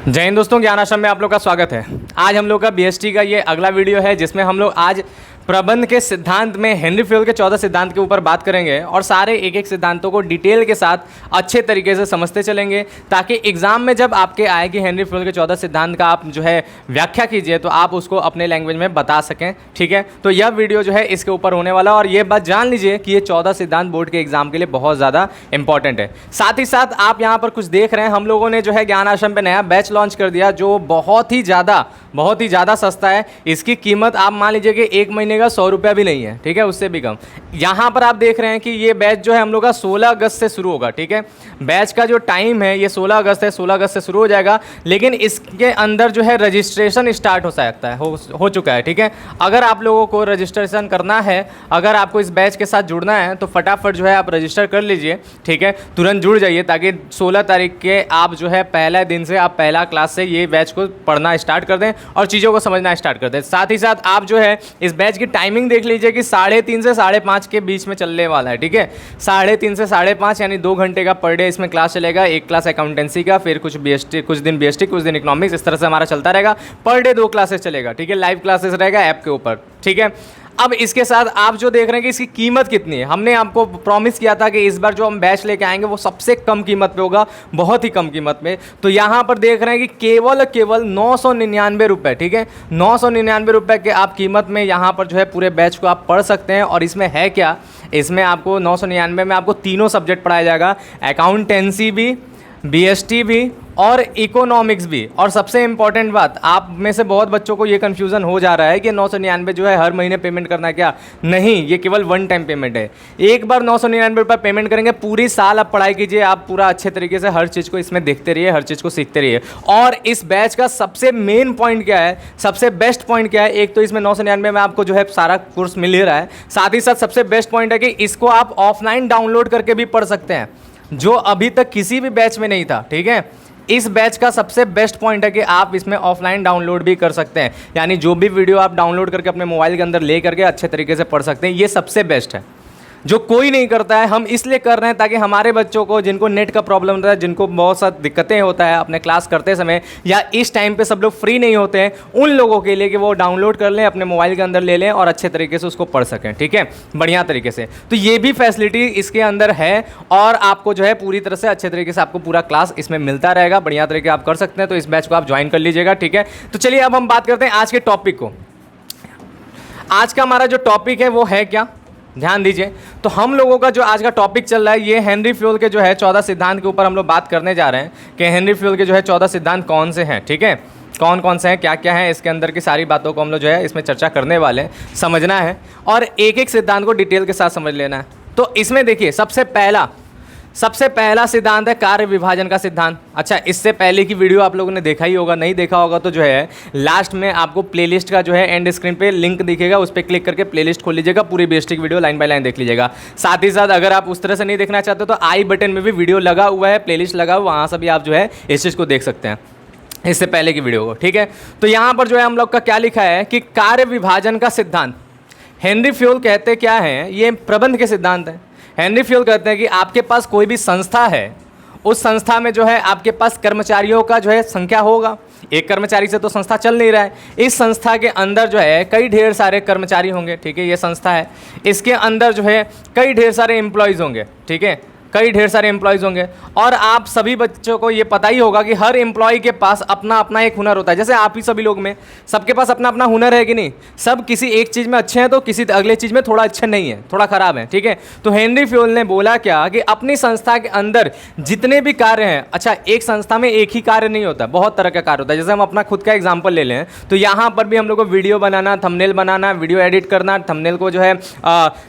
जय हिंद दोस्तों, ज्ञान आश्रम में आप लोग का स्वागत है। आज हम लोग का बीएसटी का ये अगला वीडियो है जिसमें हम लोग आज प्रबंध के सिद्धांत में हेनरी फ्यूल के 14 सिद्धांत के ऊपर बात करेंगे और सारे एक एक सिद्धांतों को डिटेल के साथ अच्छे तरीके से समझते चलेंगे ताकि एग्जाम में जब आपके आए कि हेनरी फ्यूल के 14 सिद्धांत का आप जो है व्याख्या कीजिए तो आप उसको अपने लैंग्वेज में बता सकें। ठीक है, तो यह वीडियो जो है इसके ऊपर होने वाला और ये बात जान लीजिए कि ये 14 सिद्धांत बोर्ड के एग्जाम के लिए बहुत ज़्यादा इंपॉर्टेंट है। साथ ही साथ आप यहाँ पर कुछ देख रहे हैं, हम लोगों ने जो है ज्ञान आश्रम पे नया बैच लॉन्च कर दिया जो बहुत ही ज़्यादा सस्ता है। इसकी कीमत आप मान लीजिए कि एक महीने का 100 रुपया भी नहीं है, ठीक है, उससे भी कम। यहाँ पर आप देख रहे हैं कि ये बैच जो है हम लोग का 16 अगस्त से शुरू होगा। ठीक है, बैच का जो टाइम है ये 16 अगस्त है, 16 अगस्त से शुरू हो जाएगा, लेकिन इसके अंदर जो है रजिस्ट्रेशन स्टार्ट हो सकता है, हो चुका है। ठीक है, अगर आप लोगों को रजिस्ट्रेशन करना है, अगर आपको इस बैच के साथ जुड़ना है तो फटाफट जो है आप रजिस्टर कर लीजिए। ठीक है, तुरंत जुड़ जाइए ताकि 16 तारीख के आप जो है पहला दिन से आप पहला क्लास से ये बैच को पढ़ना स्टार्ट कर दें और चीज़ों को समझना स्टार्ट कर दें। साथ ही साथ आप जो है इस बैच की टाइमिंग देख लीजिए कि 3:30 से 5:30 के बीच में चलने वाला है। ठीक है, 3:30 से 5:30 यानी 2 घंटे का पर डे इसमें क्लास चलेगा। एक क्लास अकाउंटेंसी का, फिर कुछ दिन बीएसटी, कुछ दिन इकोनॉमिक्स, इस तरह से हमारा चलता रहेगा। पर डे 2 क्लासेस चलेगा। ठीक है, लाइव क्लासेस रहेगा ऐप के ऊपर। ठीक है, अब इसके साथ आप जो देख रहे हैं कि इसकी कीमत कितनी है, हमने आपको प्रॉमिस किया था कि इस बार जो हम बैच लेके आएंगे वो सबसे कम कीमत पे होगा, बहुत ही कम कीमत में। तो यहाँ पर देख रहे हैं कि केवल 999 रुपये। ठीक है, 999 रुपये के आप कीमत में यहाँ पर जो है पूरे बैच को आप पढ़ सकते हैं। और इसमें है क्या, इसमें आपको 999 में आपको तीनों सब्जेक्ट पढ़ाया जाएगा, अकाउंटेंसी भी, बीएसटी भी और इकोनॉमिक्स भी। और सबसे इंपॉर्टेंट बात, आप में से बहुत बच्चों को ये कन्फ्यूज़न हो जा रहा है कि 999 जो है हर महीने पेमेंट करना है क्या? नहीं, ये केवल वन टाइम पेमेंट है। एक बार 999 रुपये पेमेंट करेंगे, पूरी साल आप पढ़ाई कीजिए, आप पूरा अच्छे तरीके से हर चीज़ को इसमें देखते रहिए, हर चीज़ को सीखते रहिए। और इस बैच का सबसे मेन पॉइंट क्या है, सबसे बेस्ट पॉइंट क्या है, एक तो इसमें 999 में आपको जो है सारा कोर्स मिल ही रहा है, साथ ही साथ सबसे बेस्ट पॉइंट है कि इसको आप ऑफलाइन डाउनलोड करके भी पढ़ सकते हैं, जो अभी तक किसी भी बैच में नहीं था। ठीक है, इस बैच का सबसे बेस्ट पॉइंट है कि आप इसमें ऑफलाइन डाउनलोड भी कर सकते हैं, यानी जो भी वीडियो आप डाउनलोड करके अपने मोबाइल के अंदर ले करके अच्छे तरीके से पढ़ सकते हैं। ये सबसे बेस्ट है जो कोई नहीं करता है। हम इसलिए कर रहे हैं ताकि हमारे बच्चों को, जिनको नेट का प्रॉब्लम रहता है, जिनको बहुत सारी दिक्कतें होता है अपने क्लास करते समय, या इस टाइम पे सब लोग फ्री नहीं होते हैं, उन लोगों के लिए कि वो डाउनलोड कर लें, अपने मोबाइल के अंदर ले लें और अच्छे तरीके से उसको पढ़ सकें। ठीक है, बढ़िया तरीके से। तो ये भी फैसिलिटी इसके अंदर है और आपको जो है पूरी तरह से अच्छे तरीके से आपको पूरा क्लास इसमें मिलता रहेगा, बढ़िया तरीके आप कर सकते हैं। तो इस बैच को आप ज्वाइन कर लीजिएगा। ठीक है, तो चलिए अब हम बात करते हैं आज के टॉपिक को। आज का हमारा जो टॉपिक है वो है क्या, ध्यान दीजिए। तो हम लोगों का जो आज का टॉपिक चल रहा है ये हेनरी फ्यूल के जो है 14 सिद्धांत के ऊपर हम लोग बात करने जा रहे हैं कि हेनरी फ्यूल के जो है 14 सिद्धांत कौन से हैं। ठीक है, कौन कौन से हैं, क्या क्या हैं, इसके अंदर की सारी बातों को हम लोग जो है इसमें चर्चा करने वाले हैं, समझना है और एक एक सिद्धांत को डिटेल के साथ समझ लेना है। तो इसमें देखिए सबसे पहला सिद्धांत है कार्य विभाजन का सिद्धांत। अच्छा, इससे पहले की वीडियो आप लोगों ने देखा ही होगा, नहीं देखा होगा तो जो है लास्ट में आपको प्लेलिस्ट का जो है एंड स्क्रीन पे लिंक दिखेगा, उस पर क्लिक करके प्लेलिस्ट खोल लीजिएगा, पूरी basic video line by line देख लीजिएगा। साथ ही साथ अगर आप उस तरह से नहीं देखना चाहते तो आई बटन में भी वीडियो लगा हुआ है, प्लेलिस्ट लगा हुआ, वहाँ से भी आप जो है इस चीज़ को देख सकते हैं, इससे पहले की वीडियो को। ठीक है, तो यहाँ पर जो है हम लोग का क्या लिखा है कि कार्य विभाजन का सिद्धांत हेनरी फ्यूल कहते क्या हैं, ये प्रबंध के सिद्धांत हैं। हेनरी फ्यूल कहते हैं कि आपके पास कोई भी संस्था है, उस संस्था में जो है आपके पास कर्मचारियों का जो है संख्या होगा। एक कर्मचारी से तो संस्था चल नहीं रहा है, इस संस्था के अंदर जो है कई ढेर सारे कर्मचारी होंगे। ठीक है, ये संस्था है, इसके अंदर जो है कई ढेर सारे एम्प्लॉयज़ होंगे। ठीक है, कई ढेर सारे एम्प्लॉयज़ होंगे और आप सभी बच्चों को ये पता ही होगा कि हर एम्प्लॉय के पास अपना अपना एक हुनर होता है। जैसे आप ही सभी लोग में सबके पास अपना अपना हुनर है कि नहीं, सब किसी एक चीज़ में अच्छे हैं तो किसी अगले चीज़ में थोड़ा अच्छे नहीं है, थोड़ा ख़राब है। ठीक है, तो हेनरी फ्यूल ने बोला क्या कि अपनी संस्था के अंदर जितने भी कार्य हैं, अच्छा एक संस्था में एक ही कार्य नहीं होता, बहुत तरह का कार्य होता है। जैसे हम अपना खुद का एग्जाम्पल ले लें तो यहाँ पर भी हम लोग को वीडियो बनाना, थंबनेल बनाना, वीडियो एडिट करना, थंबनेल को जो है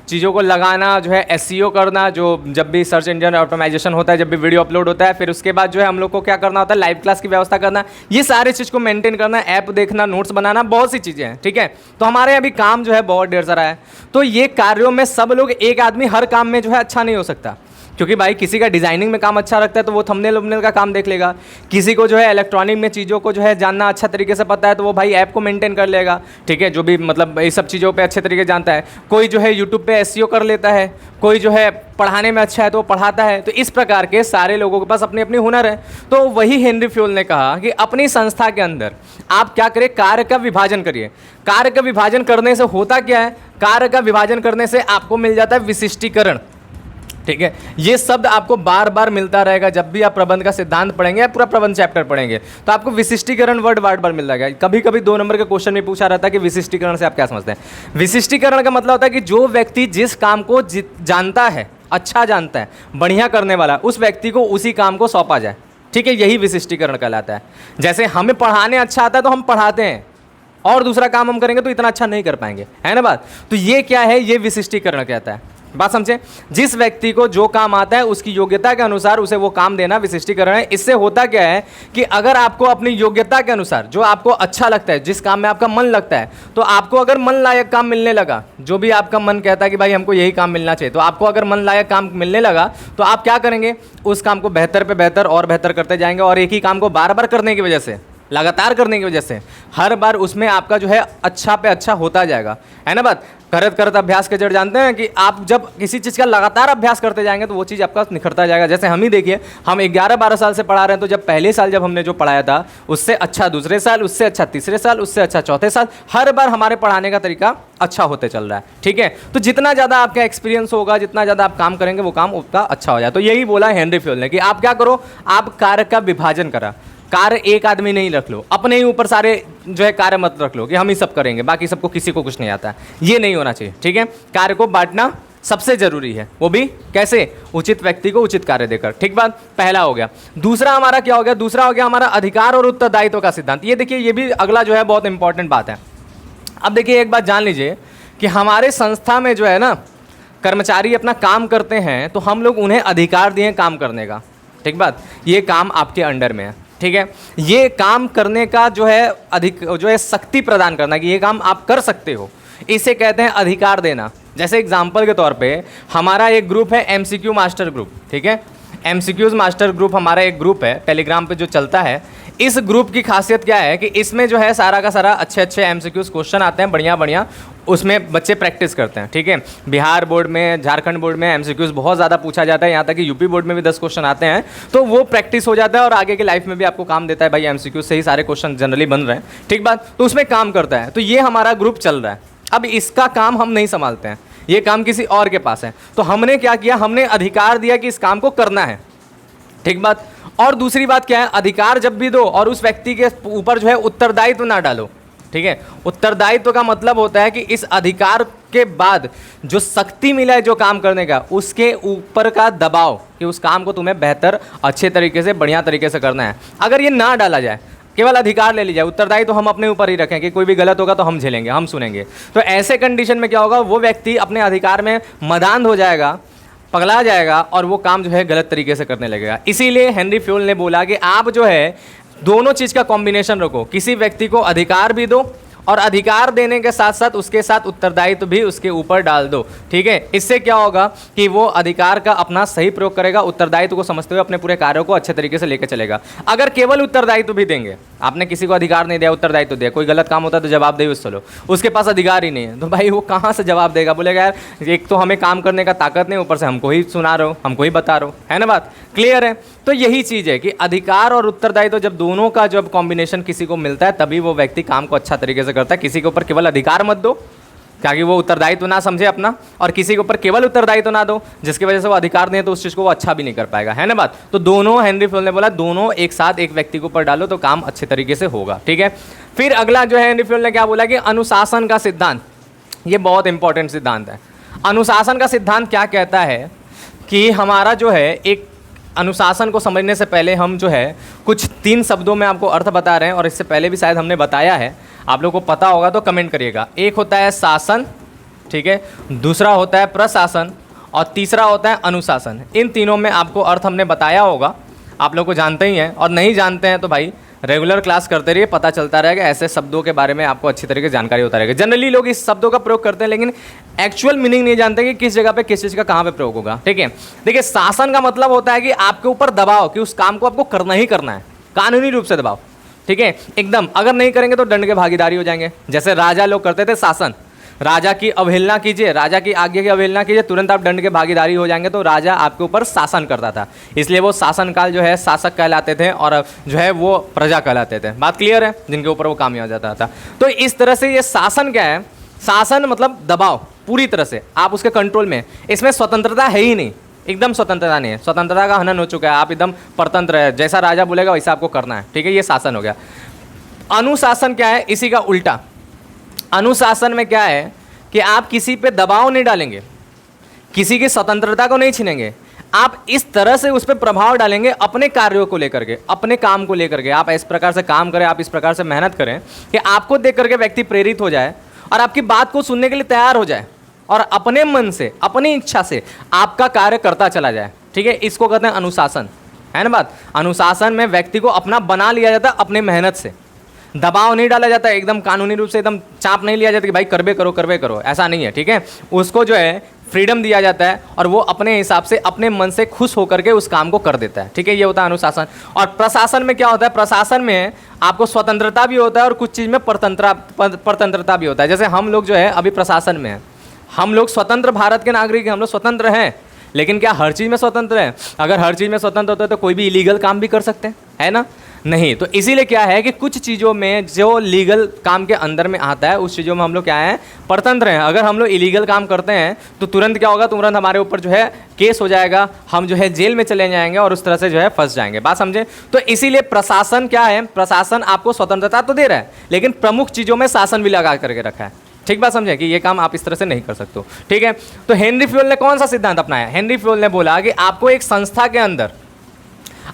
चीज़ों को लगाना, जो है एसईओ करना, जो जब भी सर्च इंजन ऑटोमाइजेशन होता है, जब भी वीडियो अपलोड होता है, फिर उसके बाद जो है हम लोग को क्या करना होता है, लाइव क्लास की व्यवस्था करना, ये सारी चीज़ को मेंटेन करना, ऐप देखना, नोट्स बनाना, बहुत सी चीज़ें हैं। ठीक है, तो हमारे यहाँ भी काम जो है बहुत ढेर सारा है। तो ये कार्यों में सब लोग, एक आदमी हर काम में जो है अच्छा नहीं हो सकता। क्योंकि भाई किसी का डिज़ाइनिंग में काम अच्छा रखता है तो वो थंबनेल वंबनेल का काम देख लेगा, किसी को जो है इलेक्ट्रॉनिक में चीज़ों को जो है जानना अच्छा तरीके से पता है तो वो भाई ऐप को मेंटेन कर लेगा, ठीक है, जो भी मतलब ये सब चीज़ों पे अच्छे तरीके से जानता है। कोई जो है यूट्यूब पे एसईओ कर लेता है, कोई जो है पढ़ाने में अच्छा है तो वो पढ़ाता है। तो इस प्रकार के सारे लोगों के पास अपनी अपनी हुनर है। तो वही हेनरी फ्यूल ने कहा कि अपनी संस्था के अंदर आप क्या करें, कार्य का विभाजन करिए। कार्य का विभाजन करने से होता क्या है, कार्य का विभाजन करने से आपको मिल जाता है विशिष्टीकरण, ठीक है। ये शब्द आपको बार बार मिलता रहेगा जब भी आप प्रबंध का सिद्धांत पढ़ेंगे या पूरा प्रबंध चैप्टर पढ़ेंगे तो आपको विशिष्टीकरण वर्ड बार बार मिल जाएगा। कभी कभी 2 नंबर के क्वेश्चन में पूछा रहता है कि विशिष्टीकरण से आप क्या समझते हैं। विशिष्टीकरण का मतलब होता है कि जो व्यक्ति जिस काम को जानता है, अच्छा जानता है, बढ़िया करने वाला, उस व्यक्ति को उसी काम को सौंपा जाए, ठीक है, यही विशिष्टीकरण कहलाता है। जैसे हमें पढ़ाने अच्छा आता है तो हम पढ़ाते हैं और दूसरा काम हम करेंगे तो इतना अच्छा नहीं कर पाएंगे, है ना बात। तो ये क्या है, ये विशिष्टीकरण कहता है। बात समझे, जिस व्यक्ति को जो काम आता है उसकी योग्यता के अनुसार उसे वो काम देना विशिष्टीकरण है। इससे होता क्या है कि अगर आपको अपनी योग्यता के अनुसार जो आपको अच्छा लगता है, जिस काम में आपका मन लगता है, तो आपको अगर मन लायक काम मिलने लगा, जो भी आपका मन कहता है कि भाई हमको यही काम मिलना चाहिए, तो आपको अगर मन लायक काम मिलने लगा तो आप क्या करेंगे, उस काम को बेहतर पे बेहतर और बेहतर करते जाएंगे। और एक ही काम को बार बार करने की वजह से, लगातार करने की वजह से हर बार उसमें आपका जो है अच्छा पे अच्छा होता जाएगा, है ना बात। करत करत अभ्यास के जड़ जानते हैं कि आप जब किसी चीज़ का लगातार अभ्यास करते जाएंगे तो वो चीज़ आपका निखरता जाएगा। जैसे हम ही देखिए, हम 11-12 साल से पढ़ा रहे हैं, तो जब पहले साल जब हमने जो पढ़ाया था उससे अच्छा दूसरे साल, उससे अच्छा तीसरे साल, उससे अच्छा चौथे साल, हर बार हमारे पढ़ाने का तरीका अच्छा होते चल रहा है, ठीक है। तो जितना ज़्यादा आपका एक्सपीरियंस होगा, जितना ज़्यादा आप काम करेंगे वो काम उसका अच्छा हो जाए। तो यही बोला हेनरी फ्यूल ने कि आप क्या करो, आप कार्य का विभाजन करा। कार्य एक आदमी नहीं रख लो, अपने ही ऊपर सारे जो है कार्य मत रख लो कि हम ही सब करेंगे, बाकी सबको किसी को कुछ नहीं आता है, ये नहीं होना चाहिए, ठीक है। कार्य को बांटना सबसे जरूरी है, वो भी कैसे, उचित व्यक्ति को उचित कार्य देकर, ठीक बात। पहला हो गया। दूसरा हमारा क्या हो गया, दूसरा हो गया हमारा अधिकार और उत्तरदायित्व का सिद्धांत। ये देखिए, ये भी अगला जो है बहुत इंपॉर्टेंट बात है। अब देखिए, एक बात जान लीजिए कि हमारे संस्था में जो है ना कर्मचारी अपना काम करते हैं तो हम लोग उन्हें अधिकार दिए काम करने का, ठीक बात। ये काम आपके अंडर में है, ठीक है। ये काम करने का जो है शक्ति प्रदान करना कि ये काम आप कर सकते हो, इसे कहते हैं अधिकार देना। जैसे एग्जांपल के तौर पे हमारा एक ग्रुप है एमसीक्यू मास्टर ग्रुप, ठीक है। एमसीक्यूज मास्टर ग्रुप हमारा एक ग्रुप है, टेलीग्राम पे जो चलता है। इस ग्रुप की खासियत क्या है कि इसमें जो है सारा का सारा अच्छे अच्छे एमसीक्यूज क्वेश्चन आते हैं, बढ़िया बढ़िया, उसमें बच्चे प्रैक्टिस करते हैं, ठीक है। बिहार बोर्ड में, झारखंड बोर्ड में एमसीक्यूज बहुत ज़्यादा पूछा जाता है, यहाँ तक कि यूपी बोर्ड में भी 10 क्वेश्चन आते हैं। तो वो प्रैक्टिस हो जाता है और आगे की लाइफ में भी आपको काम देता है, भाई एमसीक्यूज से ही सारे क्वेश्चन जनरली बन रहे हैं, ठीक बात। तो उसमें काम करता है। तो ये हमारा ग्रुप चल रहा है। अब इसका काम हम नहीं संभालते हैं, ये काम किसी और के पास है। तो हमने क्या किया, हमने अधिकार दिया कि इस काम को करना है, ठीक बात। और दूसरी बात क्या है, अधिकार जब भी दो और उस व्यक्ति के ऊपर जो है उत्तरदायित्व ना डालो, ठीक है। उत्तरदायित्व का मतलब होता है कि इस अधिकार के बाद जो शक्ति मिला है जो काम करने का, उसके ऊपर का दबाव कि उस काम को तुम्हें बेहतर, अच्छे तरीके से, बढ़िया तरीके से करना है, अगर ये ना डाला जाए, केवल अधिकार ले ली जाए, उत्तरदायित्व तो हम अपने ऊपर ही रखें कि कोई भी गलत होगा तो हम झेलेंगे, हम सुनेंगे, तो ऐसे कंडीशन में क्या होगा, वो व्यक्ति अपने अधिकार में मदांध हो जाएगा, पगला जाएगा और वो काम जो है गलत तरीके से करने लगेगा। इसीलिए हेनरी फ्यूल ने बोला कि आप जो है दोनों चीज़ का कॉम्बिनेशन रखो, किसी व्यक्ति को अधिकार भी दो और अधिकार देने के साथ साथ उसके साथ उत्तरदायित्व भी उसके ऊपर डाल दो, ठीक है। इससे क्या होगा कि वो अधिकार का अपना सही प्रयोग करेगा, उत्तरदायित्व को समझते हुए अपने पूरे कार्यों को अच्छे तरीके से लेकर चलेगा। अगर केवल उत्तरदायित्व भी देंगे, आपने किसी को अधिकार नहीं दिया, उत्तरदायित्व दिया, कोई गलत काम होता है तो जवाबदेही उससे लो, उसके पास अधिकार ही नहीं है, तो भाई वो कहाँ से जवाब देगा। बोलेगा यार एक तो हमें काम करने का ताकत नहीं, ऊपर से हमको ही सुना रहे हो, हमको ही बता रहे हो, है ना बात, क्लियर है। तो यही चीज़ है कि अधिकार और उत्तरदायित्व जब दोनों का जब कॉम्बिनेशन किसी को मिलता है तभी वो व्यक्ति काम को अच्छा तरीके से करता है। किसी के ऊपर केवल अधिकार मत दो ताकि वो उत्तरदायित्व ना समझे अपना, और किसी के ऊपर केवल उत्तरदायित्व ना दो जिसकी वजह से वो अधिकार नहीं है तो उस चीज़ को वो अच्छा भी नहीं कर पाएगा, है ना बात। तो दोनों, हेनरी फ्यूल ने बोला दोनों एक साथ एक व्यक्ति के ऊपर डालो तो काम अच्छे तरीके से होगा, ठीक है। फिर अगला जो है हेनरी फ्यूल ने क्या बोला कि अनुशासन का सिद्धांत, ये बहुत इंपॉर्टेंट सिद्धांत है। अनुशासन का सिद्धांत क्या कहता है कि हमारा जो है एक अनुशासन को समझने से पहले हम जो है कुछ 3 शब्दों में आपको अर्थ बता रहे हैं, और इससे पहले भी शायद हमने बताया है, आप लोगों को पता होगा तो कमेंट करिएगा। एक होता है शासन, ठीक है, दूसरा होता है प्रशासन और तीसरा होता है अनुशासन। इन तीनों में आपको अर्थ हमने बताया होगा, आप लोग को जानते ही हैं, और नहीं जानते हैं तो भाई रेगुलर क्लास करते रहिए, पता चलता रहेगा, ऐसे शब्दों के बारे में आपको अच्छी तरीके से जानकारी होता रहेगा। जनरली लोग इस शब्दों का प्रयोग करते हैं लेकिन एक्चुअल मीनिंग नहीं जानते कि किस जगह पे किस चीज़ का कहाँ पे प्रयोग होगा। ठीक है, देखिए शासन का मतलब होता है कि आपके ऊपर दबाव, कि उस काम को आपको करना ही करना है, कानूनी रूप से दबाव। ठीक है, एकदम अगर नहीं करेंगे तो दंड के भागीदारी हो जाएंगे। जैसे राजा लोग करते थे शासन, राजा की अवहेलना कीजिए, राजा की आज्ञा की अवहेलना कीजिए, तुरंत आप दंड के भागीदारी हो जाएंगे। तो राजा आपके ऊपर शासन करता था, इसलिए वो शासन काल जो है शासक कहलाते थे और जो है वो प्रजा कहलाते थे। बात क्लियर है, जिनके ऊपर वो काम हो जाता था। तो इस तरह से ये शासन क्या है, शासन मतलब दबाव पूरी तरह से आप उसके कंट्रोल में, इसमें स्वतंत्रता है ही नहीं, एकदम स्वतंत्रता नहीं है, स्वतंत्रता का हनन हो चुका है, आप एकदम परतंत्र है, जैसा राजा बोलेगा वैसा आपको करना है। ठीक है, ये शासन हो गया। अनुशासन क्या है, इसी का उल्टा। अनुशासन में क्या है कि आप किसी पे दबाव नहीं डालेंगे, किसी की स्वतंत्रता को नहीं छीनेंगे, आप इस तरह से उस पर प्रभाव डालेंगे अपने कार्यों को लेकर के, अपने काम को लेकर के। आप इस प्रकार से काम करें, आप इस प्रकार से मेहनत करें कि आपको देख करके व्यक्ति प्रेरित हो जाए और आपकी बात को सुनने के लिए तैयार हो जाए और अपने मन से, अपनी इच्छा से आपका कार्य करता चला जाए। ठीक है, इसको कहते हैं अनुशासन, है ना बात। अनुशासन में व्यक्ति को अपना बना लिया जाता है अपने मेहनत से, दबाव नहीं डाला जाता है, एकदम कानूनी रूप से एकदम चाप नहीं लिया जाता कि भाई करबे करो, ऐसा नहीं है। ठीक है, उसको जो है फ्रीडम दिया जाता है और वो अपने हिसाब से, अपने मन से खुश होकर के उस काम को कर देता है। ठीक है, ये होता है अनुशासन। और प्रशासन में क्या होता है, प्रशासन में आपको स्वतंत्रता भी होता है और कुछ चीज़ में परतंत्रता भी होता है। जैसे हम लोग जो है अभी प्रशासन में हैं, हम लोग स्वतंत्र भारत के नागरिक हैं, हम लोग स्वतंत्र हैं, लेकिन क्या हर चीज़ में स्वतंत्र है? अगर हर चीज़ में स्वतंत्र होता है तो कोई भी इलीगल काम भी कर सकते हैं, है ना? नहीं। तो इसीलिए क्या है कि कुछ चीज़ों में जो लीगल काम के अंदर में आता है, उस चीज़ों में हम लोग क्या है, परतंत्र हैं। अगर हम लोग इलीगल काम करते हैं तो तुरंत क्या होगा, तुरंत हमारे ऊपर जो है केस हो जाएगा, हम जो है जेल में चले जाएंगे और उस तरह से जो है फंस जाएंगे। बात समझे? तो इसीलिए प्रशासन क्या है, प्रशासन आपको स्वतंत्रता तो दे रहा है, लेकिन प्रमुख चीज़ों में शासन भी लगा करके रखा है। ठीक बात समझे कि ये काम आप इस तरह से नहीं कर सकते हो। ठीक है, तो हेनरी फ्यूल ने कौन सा सिद्धांत अपनाया? हेनरी फ्यूल ने बोला कि आपको एक संस्था के अंदर,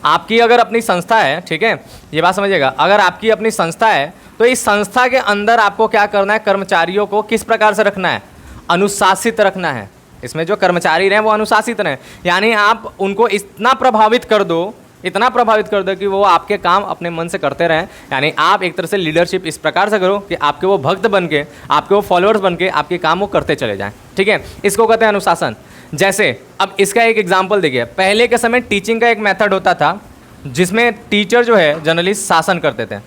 आपकी अगर अपनी संस्था है, ठीक है, ये बात समझिएगा, अगर आपकी अपनी संस्था है तो इस संस्था के अंदर आपको क्या करना है, कर्मचारियों को किस प्रकार से रखना है, अनुशासित रखना है। इसमें जो कर्मचारी रहे वो अनुशासित रहें, यानी आप उनको इतना प्रभावित कर दो, इतना प्रभावित कर दो कि वो आपके काम अपने मन से करते रहें। यानी आप एक तरह से लीडरशिप इस प्रकार से करो कि आपके वो भक्त बन के, आपके वो फॉलोअर्स बन के आपके काम वो करते चले जाएं। ठीक है, इसको कहते हैं अनुशासन। जैसे अब इसका एक एग्जाम्पल देखिए, पहले के समय टीचिंग का एक मेथड होता था जिसमें टीचर जो है जनरली शासन करते थे।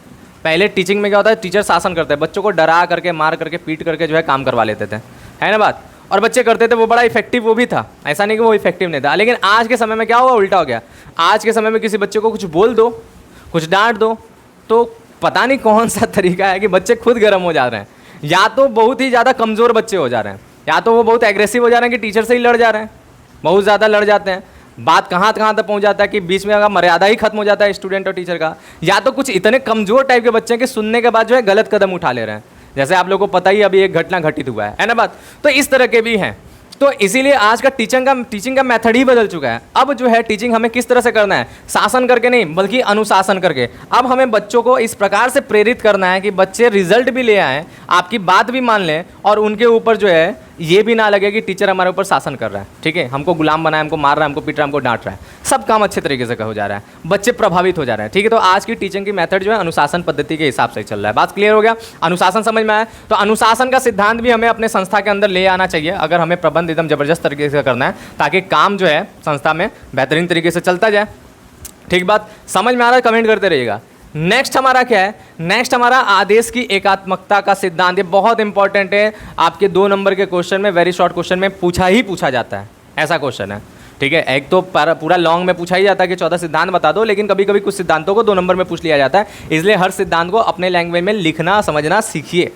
पहले टीचिंग में क्या होता है, टीचर शासन करते हैं, बच्चों को डरा करके, मार करके, पीट करके जो है काम करवा लेते थे, है ना बात, और बच्चे करते थे, वो बड़ा इफेक्टिव वो भी था, ऐसा नहीं कि वो इफेक्टिव नहीं था। लेकिन आज के समय में क्या हुआ, उल्टा हो गया। आज के समय में किसी बच्चे को कुछ बोल दो, कुछ डांट दो, तो पता नहीं कौन सा तरीका है कि बच्चे खुद गर्म हो जा रहे हैं, या तो बहुत ही ज़्यादा कमज़ोर बच्चे हो जा रहे हैं, या तो वो बहुत एग्रेसिव हो जा रहे हैं कि टीचर से ही लड़ जा रहे हैं, बहुत ज़्यादा लड़ जाते हैं। बात कहाँ तक पहुँच जाता है कि बीच में अगर मर्यादा ही खत्म हो जाता है स्टूडेंट और टीचर का। या तो कुछ इतने कमज़ोर टाइप के बच्चे हैं कि सुनने के बाद जो है गलत कदम उठा ले रहे हैं, जैसे आप लोगों को पता ही अभी एक घटना घटित हुआ है ना बात। तो इस तरह के भी हैं। तो इसीलिए आज का टीचिंग का मेथड ही बदल चुका है। अब जो है टीचिंग हमें किस तरह से करना है, शासन करके नहीं बल्कि अनुशासन करके। अब हमें बच्चों को इस प्रकार से प्रेरित करना है कि बच्चे रिजल्ट भी ले आएँ, आपकी बात भी मान लें, और उनके ऊपर जो है ये भी ना लगे कि टीचर हमारे ऊपर शासन कर रहा है, ठीक है, हमको गुलाम बनाया, हमको मार रहा है, हमको पीट रहा है, हमको डांट रहा है, सब काम अच्छे तरीके से हो जा रहा है, बच्चे प्रभावित हो जा रहे हैं। ठीक है, तो आज की टीचिंग की मेथड जो है अनुशासन पद्धति के हिसाब से चल रहा है। बात क्लियर हो गया, अनुशासन समझ में आया? तो अनुशासन का सिद्धांत भी हमें अपने संस्था के अंदर ले आना चाहिए अगर हमें प्रबंध एकदम जबरदस्त तरीके से करना है, ताकि काम जो है संस्था में बेहतरीन तरीके से चलता जाए। ठीक बात समझ में आ रहा है? कमेंट करते रहिएगा। नेक्स्ट हमारा क्या है, नेक्स्ट हमारा आदेश की एकात्मकता का सिद्धांत। ये बहुत इंपॉर्टेंट है, आपके 2 नंबर के क्वेश्चन में, वेरी शॉर्ट क्वेश्चन में पूछा जाता है, ऐसा क्वेश्चन है। ठीक है, एक तो पूरा लॉन्ग में पूछा ही जाता है कि 14 सिद्धांत बता दो, लेकिन कभी कभी कुछ सिद्धांतों को 2 नंबर में पूछ लिया जाता है, इसलिए हर सिद्धांत को अपने लैंग्वेज में लिखना समझना सीखिए।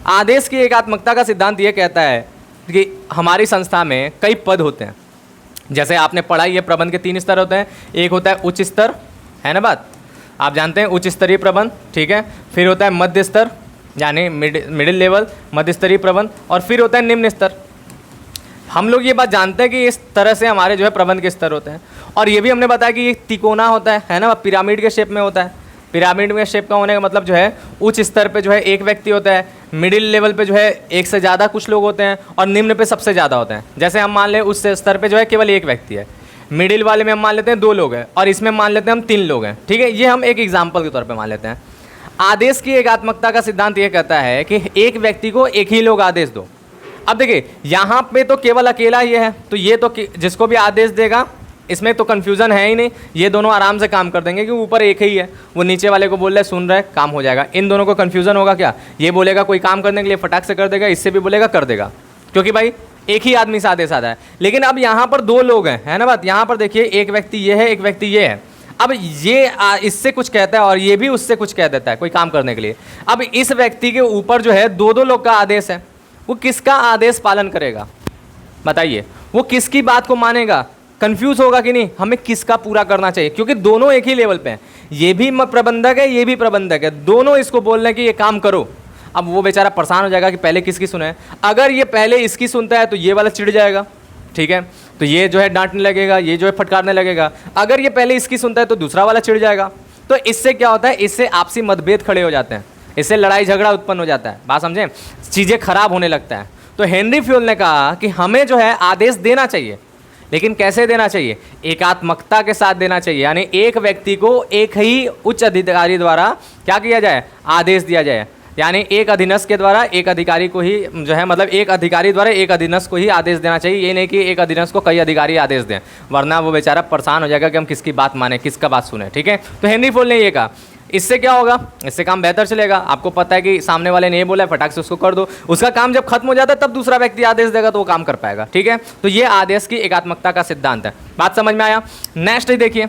आदेश की एकात्मकता का सिद्धांत ये कहता है कि हमारी संस्था में कई पद होते हैं, जैसे आपने पढ़ा, ये प्रबंध के 3 स्तर होते हैं। एक होता है उच्च स्तर, है ना बात, आप जानते हैं उच्च स्तरीय प्रबंध, ठीक है, फिर होता है मध्य स्तर यानी मिडिल लेवल, मध्य स्तरीय प्रबंध, और फिर होता है निम्न स्तर। हम लोग ये बात जानते हैं कि इस तरह से हमारे जो है प्रबंध के स्तर होते हैं, और ये भी हमने बताया कि ये तिकोना होता है ना, पिरामिड के शेप में होता है। पिरामिड में शेप का होने का मतलब जो है उच्च स्तर पे जो है एक व्यक्ति होता है, मिडिल लेवल पे जो है एक से ज़्यादा कुछ लोग होते हैं, और निम्न पे सबसे ज़्यादा होते हैं। जैसे हम मान लें उस स्तर पे जो है केवल एक व्यक्ति है, मिडिल वाले में हम मान लेते हैं 2 लोग हैं, और इसमें मान लेते हैं हम 3 लोग हैं। ठीक है, ये हम एक एग्जाम्पल के तौर पे मान लेते हैं। आदेश की एकात्मकता का सिद्धांत ये कहता है कि एक व्यक्ति को एक ही लोग आदेश दो। अब देखिए यहाँ पे तो केवल अकेला ये है, तो ये तो जिसको भी आदेश देगा इसमें तो कन्फ्यूज़न है ही नहीं, ये दोनों आराम से काम कर देंगे क्योंकि ऊपर एक ही है, वो नीचे वाले को बोल रहे सुन रहे काम हो जाएगा। इन दोनों को कन्फ्यूज़न होगा क्या, ये बोलेगा कोई काम करने के लिए फटाक से कर देगा, इससे भी बोलेगा कर देगा, क्योंकि भाई एक ही आदमी से आदेश आता है। लेकिन अब यहाँ पर दो लोग हैं, है ना बात, यहाँ पर देखिए एक व्यक्ति ये है, एक व्यक्ति ये है। अब ये इससे कुछ कहता है और ये भी उससे कुछ कह देता है कोई काम करने के लिए। अब इस व्यक्ति के ऊपर जो है दो दो लोग का आदेश है, वो किसका आदेश पालन करेगा बताइए, वो किसकी बात को मानेगा, कंफ्यूज होगा कि नहीं, हमें किसका पूरा करना चाहिए, क्योंकि दोनों एक ही लेवल पे हैं, ये भी प्रबंधक है ये भी प्रबंधक है, दोनों इसको बोल रहे हैं कि ये काम करो। अब वो बेचारा परेशान हो जाएगा कि पहले किसकी सुने, अगर ये पहले इसकी सुनता है तो ये वाला चिढ़ जाएगा, ठीक है, तो ये जो है डांटने लगेगा, ये जो है फटकारने लगेगा। अगर ये पहले इसकी सुनता है तो दूसरा वाला चिढ़ जाएगा। तो इससे क्या होता है, इससे आपसी मतभेद खड़े हो जाते हैं, इससे लड़ाई झगड़ा उत्पन्न हो जाता है, बात समझें, चीज़ें खराब होने लगता है। तो हेनरी फ्यूल ने कहा कि हमें जो है आदेश देना चाहिए, लेकिन कैसे देना चाहिए, एकात्मकता के साथ देना चाहिए, यानी एक व्यक्ति को एक ही उच्च अधिकारी द्वारा क्या किया जाए, आदेश दिया जाए, यानी एक अधीनस्थ के द्वारा एक अधिकारी को ही जो है, मतलब एक अधिकारी द्वारा एक अधीनस्थ को ही आदेश देना चाहिए, ये नहीं कि एक अधीनस्थ को कई अधिकारी आदेश दें, वरना वो बेचारा परेशान हो जाएगा कि हम किसकी बात माने, किसका बात सुने, ठीक है। तो हेनरी फ्यूल ने ये कहा, इससे क्या होगा, इससे काम बेहतर चलेगा। आपको पता है कि सामने वाले ने ये बोला है, फटाक से उसको कर दो, उसका काम जब खत्म हो जाता है तब दूसरा व्यक्ति आदेश देगा तो वो काम कर पाएगा, ठीक है। तो ये आदेश की एकात्मकता का सिद्धांत है, बात समझ में आया। नेक्स्ट देखिए,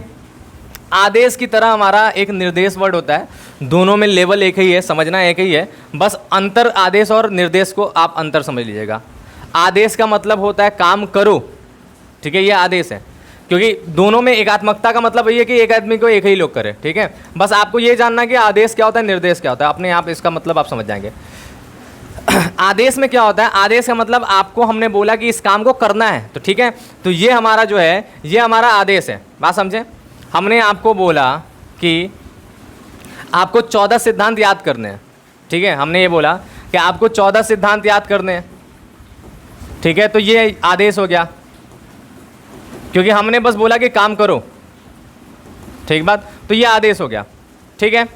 आदेश की तरह हमारा एक निर्देश वर्ड होता है, दोनों में लेवल एक ही है, समझना एक ही है, बस अंतर आदेश और निर्देश को आप अंतर समझ लीजिएगा। आदेश का मतलब होता है काम करो, ठीक है, ये आदेश है, क्योंकि दोनों में एकात्मकता का मतलब ये है कि एक आदमी को एक ही लोग करे, ठीक है। बस आपको ये जानना कि आदेश क्या होता है, निर्देश क्या होता है, अपने आप इसका मतलब आप समझ जाएंगे। आदेश में क्या होता है, आदेश का मतलब आपको हमने बोला कि इस काम को करना है, तो ठीक है, तो ये हमारा जो है ये हमारा आदेश है, बात समझे। हमने आपको बोला कि आपको 14 सिद्धांत याद करने हैं, ठीक है, हमने ये बोला कि आपको 14 सिद्धांत याद करने हैं, ठीक है, तो ये आदेश हो गया, क्योंकि हमने बस बोला कि काम करो, ठीक बात, तो ये आदेश हो गया, ठीक है।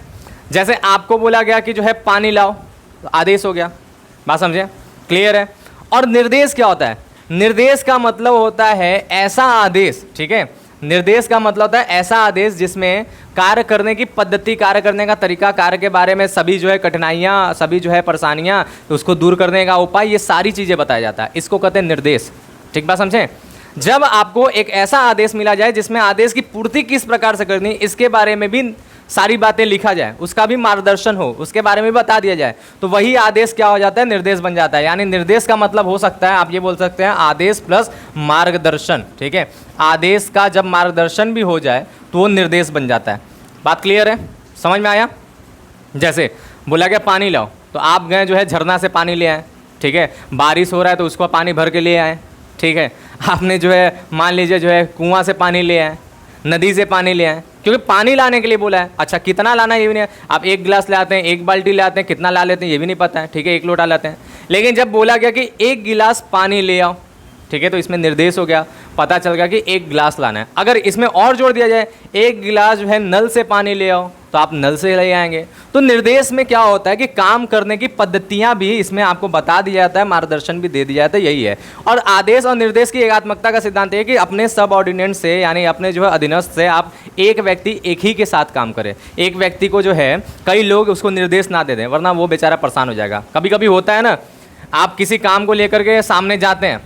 जैसे आपको बोला गया कि जो है पानी लाओ, तो आदेश हो गया, बात समझे, क्लियर है। और निर्देश क्या होता है, निर्देश का मतलब होता है ऐसा आदेश, ठीक है, निर्देश का मतलब होता है ऐसा आदेश जिसमें कार्य करने की पद्धति, कार्य करने का तरीका, कार्य के बारे में सभी जो है कठिनाइयाँ, सभी जो है परेशानियाँ, तो उसको दूर करने का उपाय, ये सारी चीज़ें बताया जाता है, इसको कहते हैं निर्देश, ठीक बात समझें। जब आपको एक ऐसा आदेश मिला जाए जिसमें आदेश की पूर्ति किस प्रकार से करनी, इसके बारे में भी सारी बातें लिखा जाए, उसका भी मार्गदर्शन हो, उसके बारे में बता दिया जाए, तो वही आदेश क्या हो जाता है, निर्देश बन जाता है। यानी निर्देश का मतलब हो सकता है, आप ये बोल सकते हैं आदेश प्लस मार्गदर्शन, ठीक है। आदेश का जब मार्गदर्शन भी हो जाए तो वो निर्देश बन जाता है, बात क्लियर है, समझ में आया। जैसे बोला गया पानी लाओ, तो आप गए जो है झरना से पानी ले आए, ठीक है, बारिश हो रहा है तो उसको पानी भर के ले आए, ठीक है। आपने जो है मान लीजिए जो है कुआं से पानी ले आए, नदी से पानी ले आए, क्योंकि पानी लाने के लिए बोला है। अच्छा कितना लाना है ये भी नहीं है, आप एक गिलास लाते हैं, एक बाल्टी लाते हैं, कितना ला लेते हैं ये भी नहीं पता है, ठीक है, एक लोटा लाते हैं। लेकिन जब बोला गया कि एक गिलास पानी ले आओ, ठीक है, तो इसमें निर्देश हो गया, पता चल गया कि एक गिलास लाना है। अगर इसमें और जोड़ दिया जाए, एक गिलास जो है नल से पानी ले आओ, तो आप नल से ले आएंगे। तो निर्देश में क्या होता है कि काम करने की पद्धतियां भी इसमें आपको बता दिया जाता है, मार्गदर्शन भी दे दिया जाता है, यही है। और आदेश और निर्देश की एकात्मकता का सिद्धांत है कि अपने सबऑर्डिनेट से, यानी अपने जो है अधीनस्थ से आप एक व्यक्ति एक ही के साथ काम करें। एक व्यक्ति को जो है कई लोग उसको निर्देश ना दे दें, वरना वो बेचारा परेशान हो जाएगा। कभी कभी होता है ना, आप किसी काम को लेकर के सामने जाते हैं,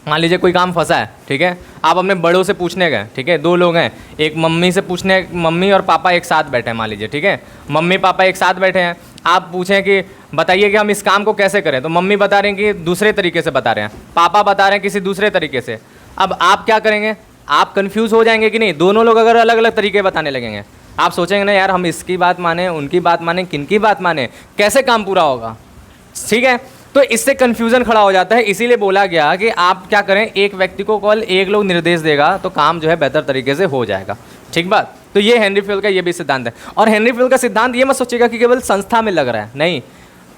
मान लीजिए कोई काम फंसा है, ठीक है, आप अपने बड़ों से पूछने गए, ठीक है, दो लोग हैं, एक मम्मी से पूछने, मम्मी और पापा एक साथ बैठे हैं मान लीजिए, ठीक है, मम्मी पापा एक साथ बैठे हैं, आप पूछें कि बताइए कि हम इस काम को कैसे करें, तो मम्मी बता रहे हैं कि दूसरे तरीके से बता रहे हैं, पापा बता रहे हैं किसी दूसरे तरीके से। अब आप क्या करेंगे, आप कन्फ्यूज़ हो जाएंगे कि नहीं। दोनों लोग अगर अलग अलग तरीके बताने लगेंगे, आप सोचेंगे ना यार हम इसकी बात माने, उनकी बात माने, किनकी बात माने, कैसे काम पूरा होगा, ठीक है। तो इससे कन्फ्यूज़न खड़ा हो जाता है। इसीलिए बोला गया कि आप क्या करें, एक व्यक्ति को केवल एक लोग निर्देश देगा तो काम जो है बेहतर तरीके से हो जाएगा, ठीक बात। तो ये हेनरी फ्यूल का ये भी सिद्धांत है। और हेनरी फ्यूल का सिद्धांत ये मत सोचिएगा कि केवल संस्था में लग रहा है, नहीं,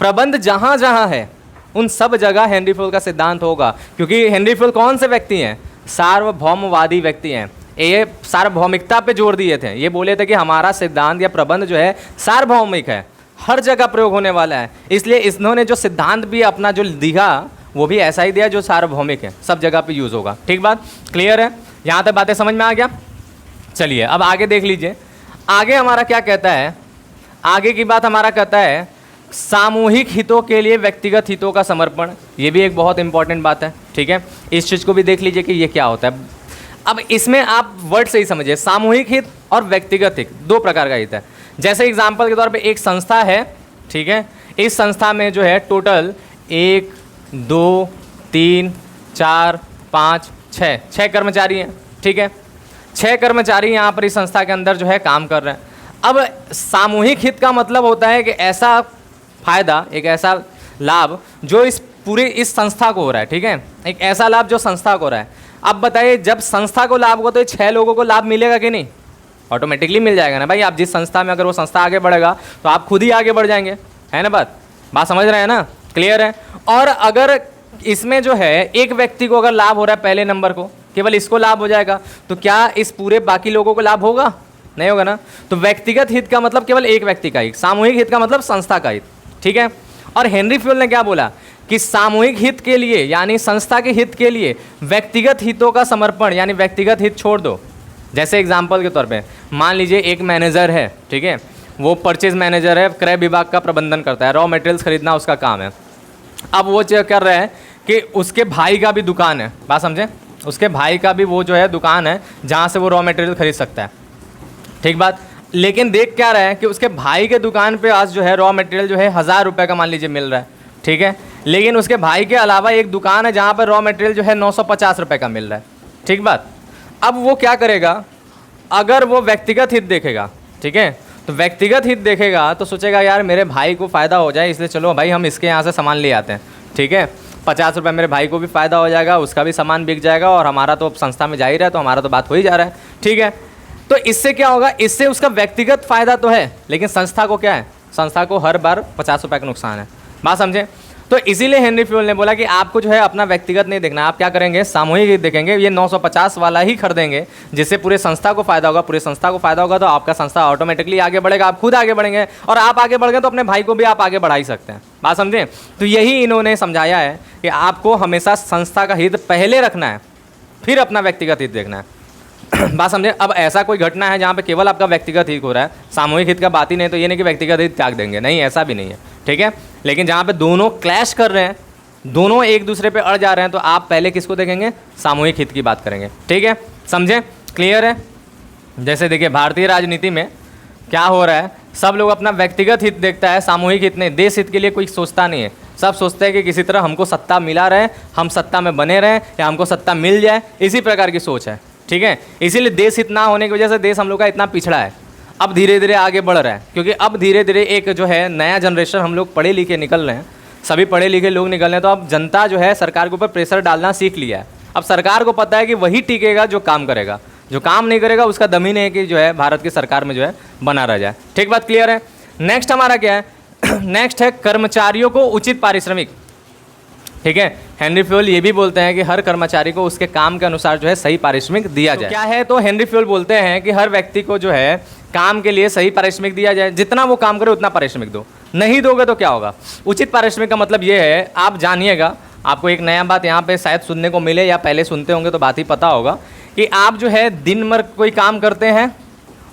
प्रबंध जहाँ जहाँ है उन सब जगह हेनरी फ्यूल का सिद्धांत होगा। क्योंकि हेनरी फ्यूल कौन से व्यक्ति हैं, सार्वभौमवादी व्यक्ति हैं। ये सार्वभौमिकता पे जोर दिए थे, ये बोले थे कि हमारा सिद्धांत या प्रबंध जो है सार्वभौमिक है, हर जगह प्रयोग होने वाला है। इसलिए इन्होंने जो सिद्धांत भी अपना जो दिया वो भी ऐसा ही दिया जो सार्वभौमिक है, सब जगह पे यूज़ होगा। ठीक बात, क्लियर है? यहाँ तक बातें समझ में आ गया? चलिए अब आगे देख लीजिए, आगे हमारा क्या कहता है, आगे की बात हमारा कहता है सामूहिक हितों के लिए व्यक्तिगत हितों का समर्पण। ये भी एक बहुत इंपॉर्टेंट बात है, ठीक है? इस चीज़ को भी देख लीजिए कि ये क्या होता है। अब इसमें आप वर्ड सही समझिए, सामूहिक हित और व्यक्तिगत हित दो प्रकार का हित है। जैसे एग्जाम्पल के तौर पे एक संस्था है, ठीक है? इस संस्था में जो है टोटल 1 2 3 4 5 6 कर्मचारी हैं, ठीक है? 6 कर्मचारी यहाँ पर इस संस्था के अंदर जो है काम कर रहे हैं। अब सामूहिक हित का मतलब होता है कि ऐसा फायदा, एक ऐसा लाभ जो इस पूरे इस संस्था को हो रहा है, ठीक है? एक ऐसा लाभ जो संस्था को हो रहा है। अब बताइए, जब संस्था को लाभ होगा तो 6 लोगों को लाभ मिलेगा कि नहीं? ऑटोमेटिकली मिल जाएगा ना भाई। आप जिस संस्था में, अगर वो संस्था आगे बढ़ेगा तो आप खुद ही आगे बढ़ जाएंगे, है ना? बात समझ रहे हैं ना? क्लियर है? और अगर इसमें जो है एक व्यक्ति को अगर लाभ हो रहा है, पहले नंबर को केवल इसको लाभ हो जाएगा, तो क्या इस पूरे बाकी लोगों को लाभ होगा? नहीं होगा ना। तो व्यक्तिगत हित का मतलब केवल एक व्यक्ति का हित, सामूहिक हित का मतलब संस्था का हित, ठीक है? और हेनरी फ्यूल ने क्या बोला कि सामूहिक हित के लिए यानी संस्था के हित के लिए व्यक्तिगत हितों का समर्पण, यानी व्यक्तिगत हित छोड़ दो। जैसे एग्जाम्पल के तौर पे मान लीजिए एक मैनेजर है, ठीक है? वो परचेज मैनेजर है, क्रय विभाग का प्रबंधन करता है, रॉ मटेरियल्स खरीदना उसका काम है। अब वो चेक कर रहे हैं कि उसके भाई का भी दुकान है, बात समझे? उसके भाई का भी वो जो है दुकान है जहाँ से वो रॉ मटेरियल खरीद सकता है, ठीक बात? लेकिन देख क्या रहा है कि उसके भाई के दुकान पे आज जो है रॉ मटेरियल जो है 1000 रुपये का मान लीजिए मिल रहा है, ठीक है? लेकिन उसके भाई के अलावा एक दुकान है जहाँ पर रॉ मटेरियल जो है 950 रुपये का मिल रहा है, ठीक बात? अब वो क्या करेगा, अगर वो व्यक्तिगत हित देखेगा, ठीक है? तो व्यक्तिगत हित देखेगा तो सोचेगा यार मेरे भाई को फ़ायदा हो जाए, इसलिए चलो भाई हम इसके यहाँ से सामान ले आते हैं, ठीक है? 50 रुपये मेरे भाई को भी फ़ायदा हो जाएगा, उसका भी सामान बिक जाएगा और हमारा तो संस्था में जा ही रहा है, तो हमारा तो बात हो ही जा रहा है, ठीक है? तो इससे क्या होगा, इससे उसका व्यक्तिगत फ़ायदा तो है, लेकिन संस्था को क्या है, संस्था को हर बार 50 रुपये का नुकसान है, बात समझे? तो इसीलिए हेनरी फ्यूल ने बोला कि आपको जो है अपना व्यक्तिगत नहीं देखना, आप क्या करेंगे, सामूहिक हित देखेंगे। ये 950 वाला ही खरीदेंगे जिससे पूरे संस्था को फायदा होगा, पूरे संस्था को फायदा होगा तो आपका संस्था ऑटोमेटिकली आगे बढ़ेगा, आप खुद आगे बढ़ेंगे, और आप आगे बढ़ गए तो अपने भाई को भी आप आगे बढ़ा ही सकते हैं, बात समझे? तो यही इन्होंने समझाया है कि आपको हमेशा संस्था का हित पहले रखना है, फिर अपना व्यक्तिगत हित देखना है, बात समझे? अब ऐसा कोई घटना है जहाँ पे केवल आपका व्यक्तिगत हित हो रहा है, सामूहिक हित का बात ही नहीं, तो ये नहीं कि व्यक्तिगत हित त्याग देंगे, नहीं, ऐसा भी नहीं है, ठीक है? लेकिन जहाँ पे दोनों क्लैश कर रहे हैं, दोनों एक दूसरे पे अड़ जा रहे हैं, तो आप पहले किसको देखेंगे, सामूहिक हित की बात करेंगे, ठीक है? समझे? क्लियर है? जैसे देखिए भारतीय राजनीति में क्या हो रहा है, सब लोग अपना व्यक्तिगत हित देखता है, सामूहिक हित नहीं, देश हित के लिए कोई सोचता नहीं है। सब सोचते हैं कि किसी तरह हमको सत्ता मिला रहे, हम सत्ता में बने रहें, या हमको सत्ता मिल जाए, इसी प्रकार की सोच है, ठीक है? इसीलिए देश हित ना होने की वजह से देश हम लोग का इतना पिछड़ा है। अब धीरे धीरे आगे बढ़ रहा है, क्योंकि अब धीरे धीरे एक जो है नया जनरेशन, हम लोग पढ़े लिखे निकल रहे हैं, सभी पढ़े लिखे लोग निकल रहे हैं, तो अब जनता जो है सरकार के ऊपर प्रेशर डालना सीख लिया है। अब सरकार को पता है कि वही टिकेगा जो काम करेगा, जो काम नहीं करेगा उसका दम ही नहीं है कि जो है भारत की सरकार में जो है बना रह जाए, ठीक बात? क्लियर है? नेक्स्ट हमारा क्या है, नेक्स्ट है कर्मचारियों को उचित पारिश्रमिक, ठीक है? हेनरी फ्यूल ये भी बोलते हैं कि हर कर्मचारी को उसके काम के अनुसार जो है सही पारिश्रमिक दिया जाए। क्या है, तो हेनरी फ्यूल बोलते हैं कि हर व्यक्ति को जो है काम के लिए सही पारिश्रमिक दिया जाए, जितना वो काम करे उतना पारिश्रमिक दो, नहीं दोगे तो क्या होगा? उचित पारिश्रमिक का मतलब ये है, आप जानिएगा, आपको एक नया बात यहाँ पे शायद सुनने को मिले, या पहले सुनते होंगे तो बात ही पता होगा, कि आप जो है दिन भर कोई काम करते हैं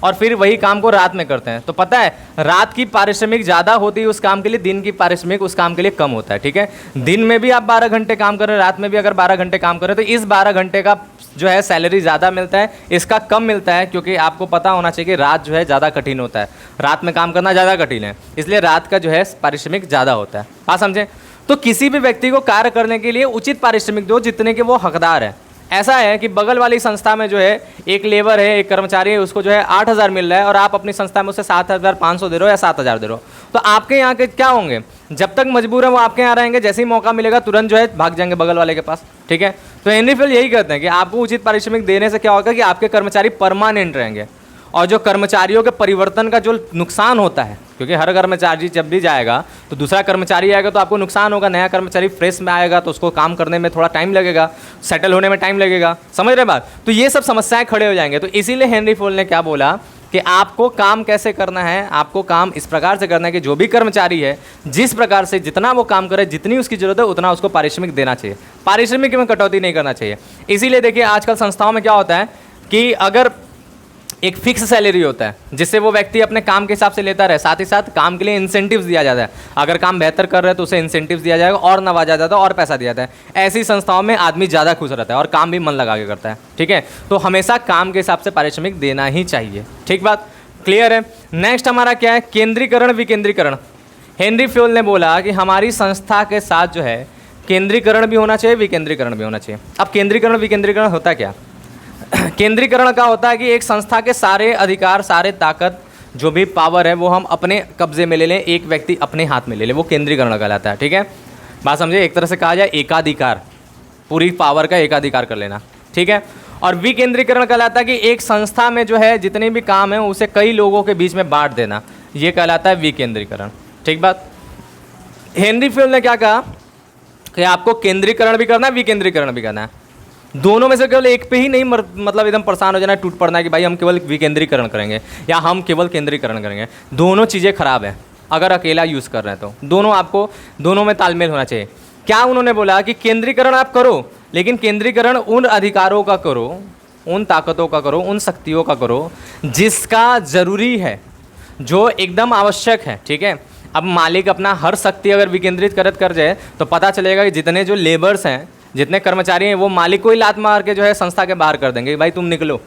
और फिर वही काम को रात में करते हैं, तो पता है रात की पारिश्रमिक ज़्यादा होती है उस काम के लिए, दिन की पारिश्रमिक उस काम के लिए कम होता है, ठीक है? दिन में भी आप 12 घंटे काम करें, रात में भी अगर 12 घंटे काम करें, तो इस 12 घंटे का जो है सैलरी ज़्यादा मिलता है, इसका कम मिलता है, क्योंकि आपको पता होना चाहिए कि रात जो है ज़्यादा कठिन होता है, रात में काम करना ज़्यादा कठिन है, इसलिए रात का जो है पारिश्रमिक ज़्यादा होता है, बात समझें? तो किसी भी व्यक्ति को कार्य करने के लिए उचित पारिश्रमिक दो जितने के वो हकदार है। ऐसा है कि बगल वाली संस्था में जो है एक लेबर है, एक कर्मचारी है, उसको जो है 8000 मिल रहा है और आप अपनी संस्था में उसे 7500 दे रहे हो या 7000 दे रहे हो, तो आपके यहाँ के क्या होंगे, जब तक मजबूर है वो आपके यहाँ रहेंगे, जैसे ही मौका मिलेगा तुरंत जो है भाग जाएंगे बगल वाले के पास, ठीक है? तो हेनरी फ्यूल यही कहते हैं कि आपको उचित पारिश्रमिक देने से क्या होगा कि आपके कर्मचारी परमानेंट रहेंगे, और जो कर्मचारियों के परिवर्तन का जो नुकसान होता है, क्योंकि हर कर्मचारी जब भी जाएगा तो दूसरा कर्मचारी आएगा तो आपको नुकसान होगा, नया कर्मचारी फ्रेश में आएगा तो उसको काम करने में थोड़ा टाइम लगेगा, सेटल होने में टाइम लगेगा, समझ रहे बात? तो ये सब समस्याएं खड़े हो जाएंगे। तो इसीलिए हेनरी फ्यूल ने क्या बोला कि आपको काम कैसे करना है। आपको काम इस प्रकार से करना है कि जो भी कर्मचारी है जिस प्रकार से जितना वो काम करे, जितनी उसकी जरूरत है उतना उसको पारिश्रमिक देना चाहिए, पारिश्रमिक में कटौती नहीं करना चाहिए। इसीलिए देखिए आजकल संस्थाओं में क्या होता है कि अगर एक फिक्स सैलरी होता है जिससे वो व्यक्ति अपने काम के हिसाब से लेता रहे, साथ ही साथ काम के लिए इंसेंटिव्स दिया जाता है। अगर काम बेहतर कर रहे हैं तो उसे इंसेंटिव्स दिया जाएगा और नवाजा जाता है और पैसा दिया जाता है। ऐसी संस्थाओं में आदमी ज़्यादा खुश रहता है और काम भी मन लगा के करता है। ठीक है, तो हमेशा काम के हिसाब से पारिश्रमिक देना ही चाहिए। ठीक बात, क्लियर है। नेक्स्ट हमारा क्या है, केंद्रीकरण विकेंद्रीकरण। हेनरी फ्योल ने बोला कि हमारी संस्था के साथ जो है केंद्रीकरण भी होना चाहिए, विकेंद्रीकरण भी होना चाहिए। अब केंद्रीकरण विकेंद्रीकरण होता क्या? केंद्रीकरण का होता है कि एक संस्था के सारे अधिकार, सारे ताकत, जो भी पावर है वो हम अपने कब्जे में ले लें, एक व्यक्ति अपने हाथ में ले ले, वो केंद्रीकरण कहलाता है। ठीक है, बात समझे। एक तरह से कहा जाए एकाधिकार, पूरी पावर का एकाधिकार कर लेना। ठीक है, और विकेंद्रीकरण कहलाता है कि एक संस्था में जो है जितने भी काम है उसे कई लोगों के बीच में बांट देना, ये कहलाता है विकेंद्रीकरण। ठीक बात। हेनरी फ्योल ने क्या कहा कि आपको केंद्रीकरण भी करना है, विकेंद्रीकरण भी करना है। दोनों में से केवल एक पे ही नहीं मतलब एकदम परेशान हो जाना, टूट पड़ना है कि भाई हम केवल विकेंद्रीकरण करेंगे या हम केवल केंद्रीकरण करेंगे। दोनों चीज़ें खराब है अगर अकेला यूज़ कर रहे हैं तो। दोनों में तालमेल होना चाहिए। क्या उन्होंने बोला कि केंद्रीकरण आप करो, लेकिन केंद्रीकरण उन अधिकारों का करो, उन ताकतों का करो, उन शक्तियों का करो जिसका ज़रूरी है, जो एकदम आवश्यक है। ठीक है, अब मालिक अपना हर शक्ति अगर विकेंद्रित कर जाए तो पता चलेगा कि जितने जो लेबर्स हैं, जितने कर्मचारी हैं, वो मालिक को ही लात मार के जो है संस्था के बाहर कर देंगे, भाई तुम निकलो,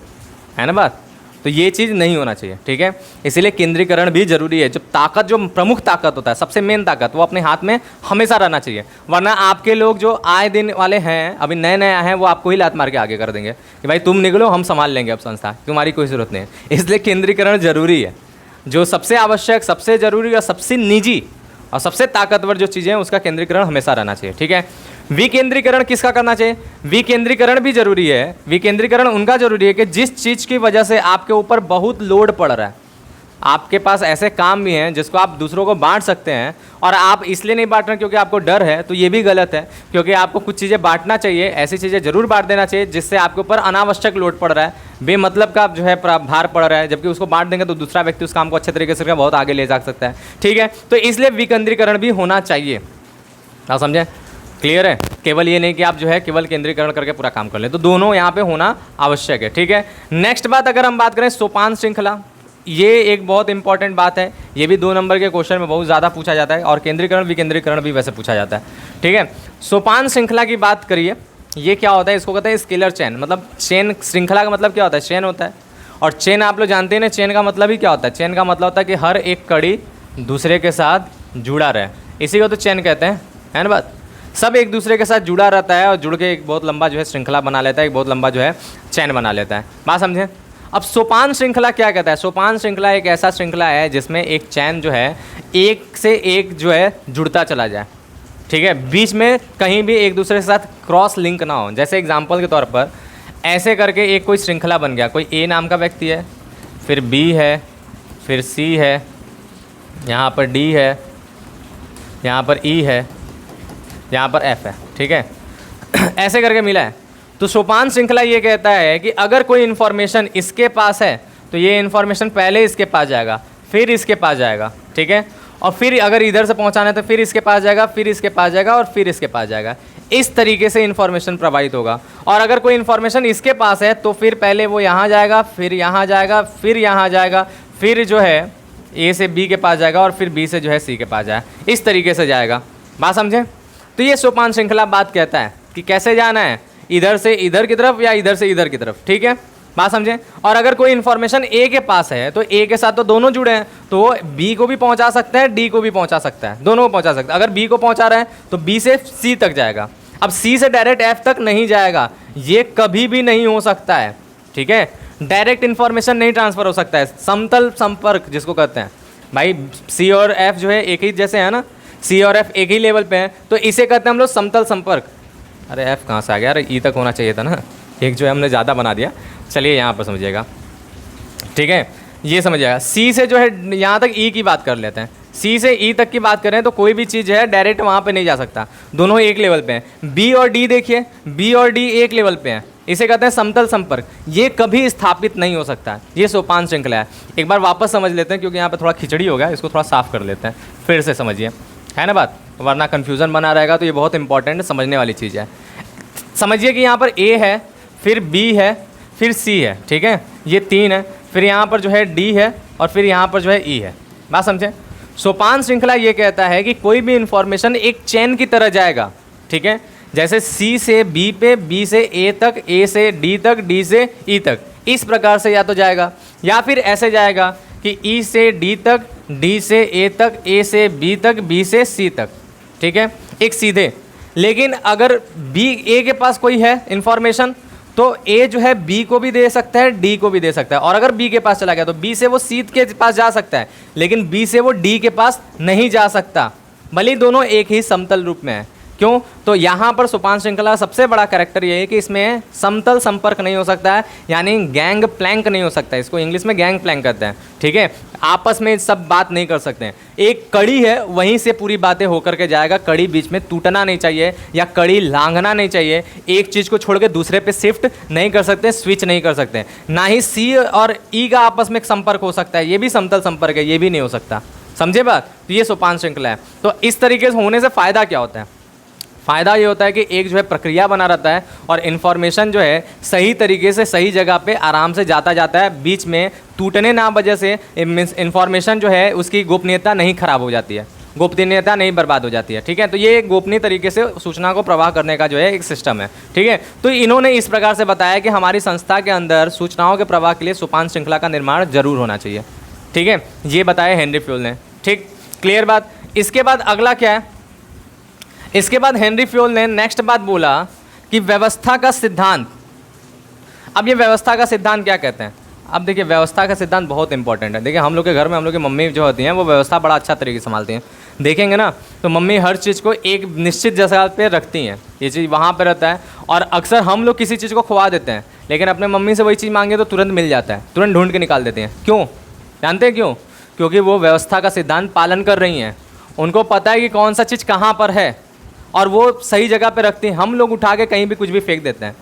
है ना बात। तो ये चीज़ नहीं होना चाहिए। ठीक है, इसीलिए केंद्रीकरण भी जरूरी है। जब ताकत, जो प्रमुख ताकत होता है, सबसे मेन ताकत, वो अपने हाथ में हमेशा रहना चाहिए। वरना आपके लोग जो आए दिन वाले हैं, अभी नए नए आए हैं, वो आपको ही लात मार के आगे कर देंगे कि भाई तुम निकलो, हम संभाल लेंगे अब संस्था, तुम्हारी कोई ज़रूरत नहीं है। इसलिए केंद्रीकरण जरूरी है। जो सबसे आवश्यक, सबसे जरूरी और सबसे निजी और सबसे ताकतवर जो चीज़ें हैं उसका केंद्रीकरण हमेशा रहना चाहिए। ठीक है, विकेंद्रीकरण किसका करना चाहिए? विकेंद्रीकरण भी जरूरी है। विकेंद्रीकरण उनका जरूरी है कि जिस चीज़ की वजह से आपके ऊपर बहुत लोड पड़ रहा है, आपके पास ऐसे काम भी हैं जिसको आप दूसरों को बांट सकते हैं और आप इसलिए नहीं बांट रहे क्योंकि आपको डर है, तो ये भी गलत है। क्योंकि आपको कुछ चीज़ें बांटना चाहिए, ऐसी चीज़ें जरूर बांट देना चाहिए जिससे आपके ऊपर अनावश्यक लोड पड़ रहा है, बेमतलब का जो है भार पड़ रहा है, जबकि उसको बांट देंगे तो दूसरा व्यक्ति उस काम को अच्छे तरीके से बहुत आगे ले जा सकता है। ठीक है, तो इसलिए विकेंद्रीकरण भी होना चाहिए। आप समझें? क्लियर है? केवल ये नहीं कि आप जो है केवल केंद्रीकरण करके पूरा काम कर लें, तो दोनों यहाँ पे होना आवश्यक है। ठीक है, नेक्स्ट बात अगर हम बात करें सोपान श्रृंखला, ये एक बहुत इंपॉर्टेंट बात है। ये भी 2 नंबर के क्वेश्चन में बहुत ज़्यादा पूछा जाता है और केंद्रीकरण विकेंद्रीकरण भी वैसे पूछा जाता है। ठीक है, सोपान श्रृंखला की बात करिए, ये क्या होता है? इसको कहते हैं स्केलर चेन। मतलब चेन, श्रृंखला का मतलब क्या होता है? चेन होता है। और चेन आप लोग जानते हैं ना, चेन का मतलब ही क्या होता है? चेन का मतलब होता है कि हर एक कड़ी दूसरे के साथ जुड़ा रहे, इसी को तो चेन कहते हैं, है ना बात। सब एक दूसरे के साथ जुड़ा रहता है और जुड़ के एक बहुत लंबा जो है श्रृंखला बना लेता है, एक बहुत लंबा जो है चैन बना लेता है। बात समझें? अब सोपान श्रृंखला क्या कहता है? सोपान श्रृंखला एक ऐसा श्रृंखला है जिसमें एक चैन जो है एक से एक जो है जुड़ता चला जाए। ठीक है, बीच में कहीं भी एक दूसरे के साथ क्रॉस लिंक ना हो। जैसे एग्जाम्पल के तौर पर ऐसे करके एक कोई श्रृंखला बन गया, कोई ए नाम का व्यक्ति है, फिर बी है, फिर सी है, यहाँ पर डी है, यहाँ पर ई है, यहाँ पर एफ है। ठीक है, ऐसे करके मिला है। तो सोपान श्रृंखला ये कहता है कि अगर कोई इन्फॉर्मेशन इसके पास है तो ये इन्फॉर्मेशन पहले इसके पास जाएगा, फिर इसके पास जाएगा। ठीक है, और फिर अगर इधर से पहुँचाना है तो फिर इसके पास जाएगा, फिर इसके पास जाएगा और फिर इसके पास जाएगा। इस तरीके से इन्फॉर्मेशन प्रवाहित होगा। और अगर कोई इन्फॉर्मेशन इसके पास है तो फिर पहले वो यहाँ जाएगा, फिर यहाँ जाएगा, फिर यहाँ जाएगा, फिर जो है ए से बी के पास जाएगा और फिर बी से जो है सी के पास जाएगा। इस तरीके से जाएगा। बात समझें? तो ये सोपान श्रृंखला बात कहता है कि कैसे जाना है, इधर से इधर की तरफ या इधर से इधर की तरफ। ठीक है, बात समझें? और अगर कोई इन्फॉर्मेशन ए के पास है तो ए के साथ तो दोनों जुड़े हैं, तो वो बी को भी पहुंचा सकता है, डी को भी पहुंचा सकता है, दोनों को पहुंचा सकता है। अगर बी को पहुंचा रहा है तो बी से सी तक जाएगा। अब सी से डायरेक्ट एफ तक नहीं जाएगा, ये कभी भी नहीं हो सकता है। ठीक है, डायरेक्ट इन्फॉर्मेशन नहीं ट्रांसफर हो सकता है। समतल संपर्क जिसको कहते हैं, भाई सी और एफ जो है एक ही जैसे है ना, सी और एफ एक ही लेवल पे हैं, तो इसे कहते हैं हम लोग समतल संपर्क। अरे एफ कहाँ से आ गया? अरे ई तक होना चाहिए था ना, एक जो है हमने ज़्यादा बना दिया। चलिए यहाँ पर समझिएगा। ठीक है, ये समझिएगा। सी से जो है यहाँ तक ई की बात कर लेते हैं। सी से ई तक की बात करें तो कोई भी चीज़ है डायरेक्ट वहाँ पे नहीं जा सकता, दोनों एक लेवल पे हैं। बी और डी देखिए, बी और डी एक लेवल पे हैं, इसे कहते हैं समतल संपर्क। ये कभी स्थापित नहीं हो सकता है, ये सोपान श्रृंखला है। एक बार वापस समझ लेते हैं, क्योंकि यहाँ पे थोड़ा खिचड़ी हो गया, इसको थोड़ा साफ कर लेते हैं, फिर से समझिए, है ना बात, वरना कन्फ्यूज़न बना रहेगा। तो ये बहुत इंपॉर्टेंट समझने वाली चीज़ है। समझिए कि यहाँ पर ए है, फिर बी है, फिर सी है, ठीक है, ये 3 है, फिर यहाँ पर जो है डी है, और फिर यहाँ पर जो है ई है। बात समझें। सोपान श्रृंखला ये कहता है कि कोई भी इंफॉर्मेशन एक चेन की तरह जाएगा, ठीक है, जैसे सी से बी पे, बी से ए तक, ए से डी तक, डी से ई तक, इस प्रकार से या तो जाएगा, या फिर ऐसे जाएगा कि ई से डी तक, डी से ए तक, ए से बी तक, बी से सी तक, ठीक है, एक सीधे। लेकिन अगर बी, ए के पास कोई है इंफॉर्मेशन, तो ए जो है बी को भी दे सकता है, डी को भी दे सकता है। और अगर बी के पास चला गया तो बी से वो सी के पास जा सकता है, लेकिन बी से वो डी के पास नहीं जा सकता, भले ही दोनों एक ही समतल रूप में है। क्यों? तो यहाँ पर सोपान श्रृंखला का सबसे बड़ा कैरेक्टर ये है कि इसमें समतल संपर्क नहीं हो सकता है, यानी गैंग प्लैंक नहीं हो सकता है। इसको इंग्लिश में गैंग प्लैंक कहते हैं, ठीक है। आपस में सब बात नहीं कर सकते हैं। एक कड़ी है, वहीं से पूरी बातें होकर के जाएगा। कड़ी बीच में टूटना नहीं चाहिए, या कड़ी लांघना नहीं चाहिए। एक चीज़ को छोड़ के दूसरे पे शिफ्ट नहीं कर सकते, स्विच नहीं कर सकते। ना ही सी और ई का आपस में एक संपर्क हो सकता है, ये भी समतल संपर्क है, ये भी नहीं हो सकता। समझे बात? तो ये सोपान श्रृंखला है। तो इस तरीके से होने से फ़ायदा क्या होता है? फ़ायदा ये होता है कि एक जो है प्रक्रिया बना रहता है, और इन्फॉर्मेशन जो है सही तरीके से सही जगह पे आराम से जाता है। बीच में टूटने ना वजह से इन्फॉर्मेशन जो है उसकी गोपनीयता नहीं खराब हो जाती है, गोपनीयता नहीं बर्बाद हो जाती है, ठीक है। तो ये एक गोपनीय तरीके से सूचना को प्रवाह करने का जो है एक सिस्टम है, ठीक है। तो इन्होंने इस प्रकार से बताया कि हमारी संस्था के अंदर सूचनाओं के प्रवाह के लिए सोपान श्रृंखला का निर्माण जरूर होना चाहिए, ठीक है। ये बताया हेनरी फ्यूल ने, ठीक, क्लियर बात। इसके बाद अगला क्या है? इसके बाद हेनरी फ्यूल ने नेक्स्ट बात बोला कि व्यवस्था का सिद्धांत। अब ये व्यवस्था का सिद्धांत क्या कहते हैं? अब देखिए, व्यवस्था का सिद्धांत बहुत इंपॉर्टेंट है। देखिए, हम लोग के घर में हम लोग की मम्मी जो होती हैं वो व्यवस्था बड़ा अच्छा तरीके से संभालती हैं। देखेंगे ना, तो मम्मी हर चीज़ को एक निश्चित जगह पे रखती हैं, ये चीज़ वहाँ पे रहता है। और अक्सर हम लोग किसी चीज़ को खुआ देते हैं, लेकिन अपने मम्मी से वही चीज़ मांगे तो तुरंत मिल जाता है, तुरंत ढूंढ के निकाल देते हैं। क्यों? जानते हैं क्यों? क्योंकि वो व्यवस्था का सिद्धांत पालन कर रही हैं। उनको पता है कि कौन सा चीज़ कहाँ पर है, और वो सही जगह पे रखती हैं। हम लोग उठा के कहीं भी कुछ भी फेंक देते हैं,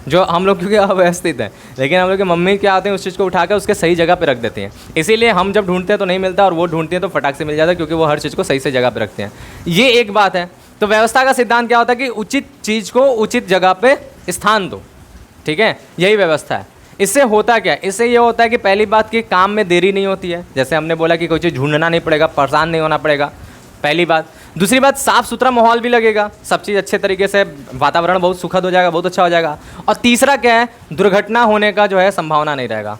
जो हम लोग क्योंकि अव्यवस्थित है, लेकिन हम लोग की मम्मी क्या होते हैं, उस चीज़ को उठा के उसके सही जगह पे रख देती हैं। इसीलिए हम जब ढूंढते हैं तो नहीं मिलता, और वो ढूंढती हैं तो फटाक से मिल जाता है, क्योंकि वो हर चीज़ को सही जगह पे रखते हैं। ये एक बात है। तो व्यवस्था का सिद्धांत क्या होता है कि उचित चीज़ को उचित जगह पे स्थान दो, ठीक है, यही व्यवस्था है। इससे होता क्या है? इससे ये होता है कि पहली बात कि काम में देरी नहीं होती है, जैसे हमने बोला कि कोई चीज़ ढूंढना नहीं पड़ेगा, परेशान नहीं होना पड़ेगा, पहली बात। दूसरी बात, साफ़ सुथरा माहौल भी लगेगा, सब चीज़ अच्छे तरीके से, वातावरण बहुत सुखद हो जाएगा, बहुत अच्छा हो जाएगा। और तीसरा क्या है, दुर्घटना होने का जो है संभावना नहीं रहेगा,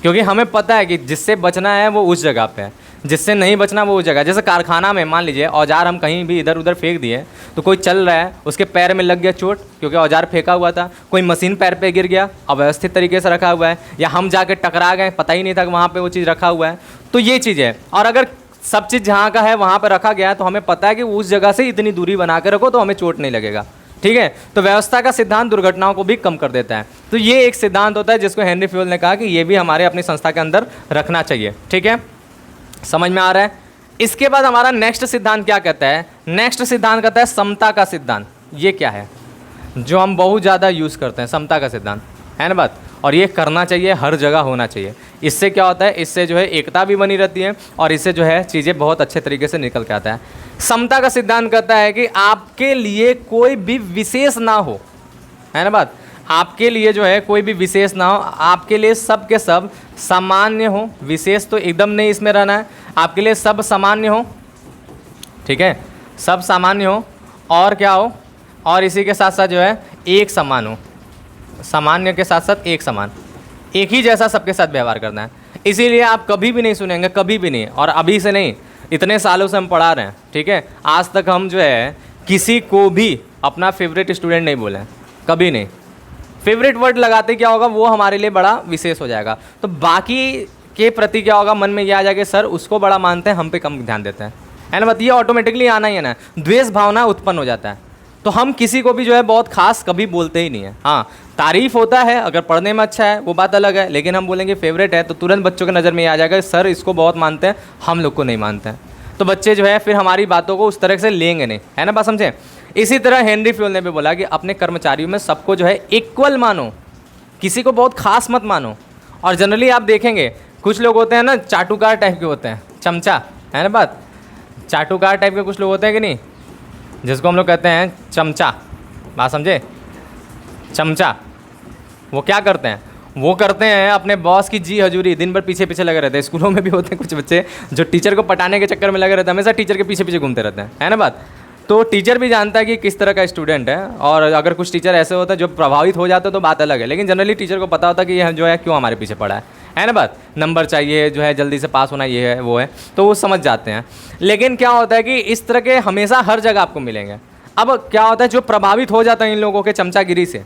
क्योंकि हमें पता है कि जिससे बचना है वो उस जगह पे है, जिससे नहीं बचना वो उस जगह। जैसे कारखाना में मान लीजिए औजार हम कहीं भी इधर उधर फेंक दिए, तो कोई चल रहा है, उसके पैर में लग गया चोट, क्योंकि औजार फेंका हुआ था, कोई मशीन पैर पे गिर गया, अव्यवस्थित तरीके से रखा हुआ है, या हम जाके टकरा गए, पता ही नहीं था कि वहाँ पे वो चीज़ रखा हुआ है। तो ये चीज़ है। और अगर सब चीज़ जहाँ का है वहाँ पर रखा गया है, तो हमें पता है कि उस जगह से इतनी दूरी बना के रखो तो हमें चोट नहीं लगेगा, ठीक है। तो व्यवस्था का सिद्धांत दुर्घटनाओं को भी कम कर देता है। तो ये एक सिद्धांत होता है जिसको हेनरी फ्यूल ने कहा कि ये भी हमारे अपनी संस्था के अंदर रखना चाहिए, ठीक है, समझ में आ रहा है। इसके बाद हमारा नेक्स्ट सिद्धांत क्या कहता है? नेक्स्ट सिद्धांत कहता है समता का सिद्धांत। ये क्या है? जो हम बहुत ज़्यादा यूज़ करते हैं, समता का सिद्धांत, है ना बात। और ये करना चाहिए, हर जगह होना चाहिए। इससे क्या होता है? इससे जो है एकता भी बनी रहती है, और इससे जो है चीज़ें बहुत अच्छे तरीके से निकल के आता है। समता का सिद्धांत कहता है कि आपके लिए कोई भी विशेष ना हो, है ना बात, आपके लिए जो है कोई भी विशेष ना हो, आपके लिए सब के सब सामान्य हो। विशेष तो एकदम नहीं इसमें रहना है, आपके लिए सब सामान्य हो, ठीक है, सब सामान्य हो, और क्या हो, और इसी के साथ साथ जो है एक समान हो, सामान्य के साथ साथ एक समान, एक ही जैसा सबके साथ व्यवहार करना है। इसीलिए आप कभी भी नहीं सुनेंगे, कभी भी नहीं, और अभी से नहीं, इतने सालों से हम पढ़ा रहे हैं, ठीक है, आज तक हम जो है किसी को भी अपना फेवरेट स्टूडेंट नहीं बोले, कभी नहीं। फेवरेट वर्ड लगाते क्या होगा, वो हमारे लिए बड़ा विशेष हो जाएगा। तो बाकी के प्रति क्या होगा, मन में ये आ जाएगा सर उसको बड़ा मानते हैं, हम पे कम ध्यान देते हैं, है ना बात। ये ऑटोमेटिकली आना ही है ना, द्वेष भावना उत्पन्न हो जाता है। तो हम किसी को भी जो है बहुत खास कभी बोलते ही नहीं है। हाँ, तारीफ होता है, अगर पढ़ने में अच्छा है वो बात अलग है, लेकिन हम बोलेंगे फेवरेट है तो तुरंत बच्चों के नज़र में ये आ जाएगा सर इसको बहुत मानते हैं, हम लोग को नहीं मानते हैं। तो बच्चे जो है फिर हमारी बातों को उस तरह से लेंगे नहीं, है ना बात, समझें। इसी तरह हेनरी फ्यूल ने भी बोला कि अपने कर्मचारियों में सबको जो है इक्वल मानो, किसी को बहुत खास मत मानो। और जनरली आप देखेंगे कुछ लोग होते हैं ना चाटुकार टाइप के होते हैं, चमचा है ना बात, चाटुकार टाइप के कुछ लोग होते हैं कि नहीं, जिसको हम लोग कहते हैं चमचा, बात समझे, चमचा। वो क्या करते हैं, वो करते हैं अपने बॉस की जी हजूरी, दिन भर पीछे पीछे लगे रहते हैं। स्कूलों में भी होते हैं कुछ बच्चे जो टीचर को पटाने के चक्कर में लगे रहते हैं, हमेशा टीचर के पीछे पीछे घूमते रहते हैं, है ना बात। तो टीचर भी जानता है कि किस तरह का स्टूडेंट है, और अगर कुछ टीचर ऐसे होते हैं जो प्रभावित हो जाते हैं तो बात अलग है, लेकिन जनरली टीचर को पता होता है कि यह जो है क्यों हमारे पीछे पड़ा है ना बात, नंबर चाहिए जो है, जल्दी से पास होना, ये है वो है, तो वो समझ जाते हैं। लेकिन क्या होता है कि इस तरह के हमेशा हर जगह आपको मिलेंगे। अब क्या होता है, जो प्रभावित हो जाता है इन लोगों के चमचागिरी से,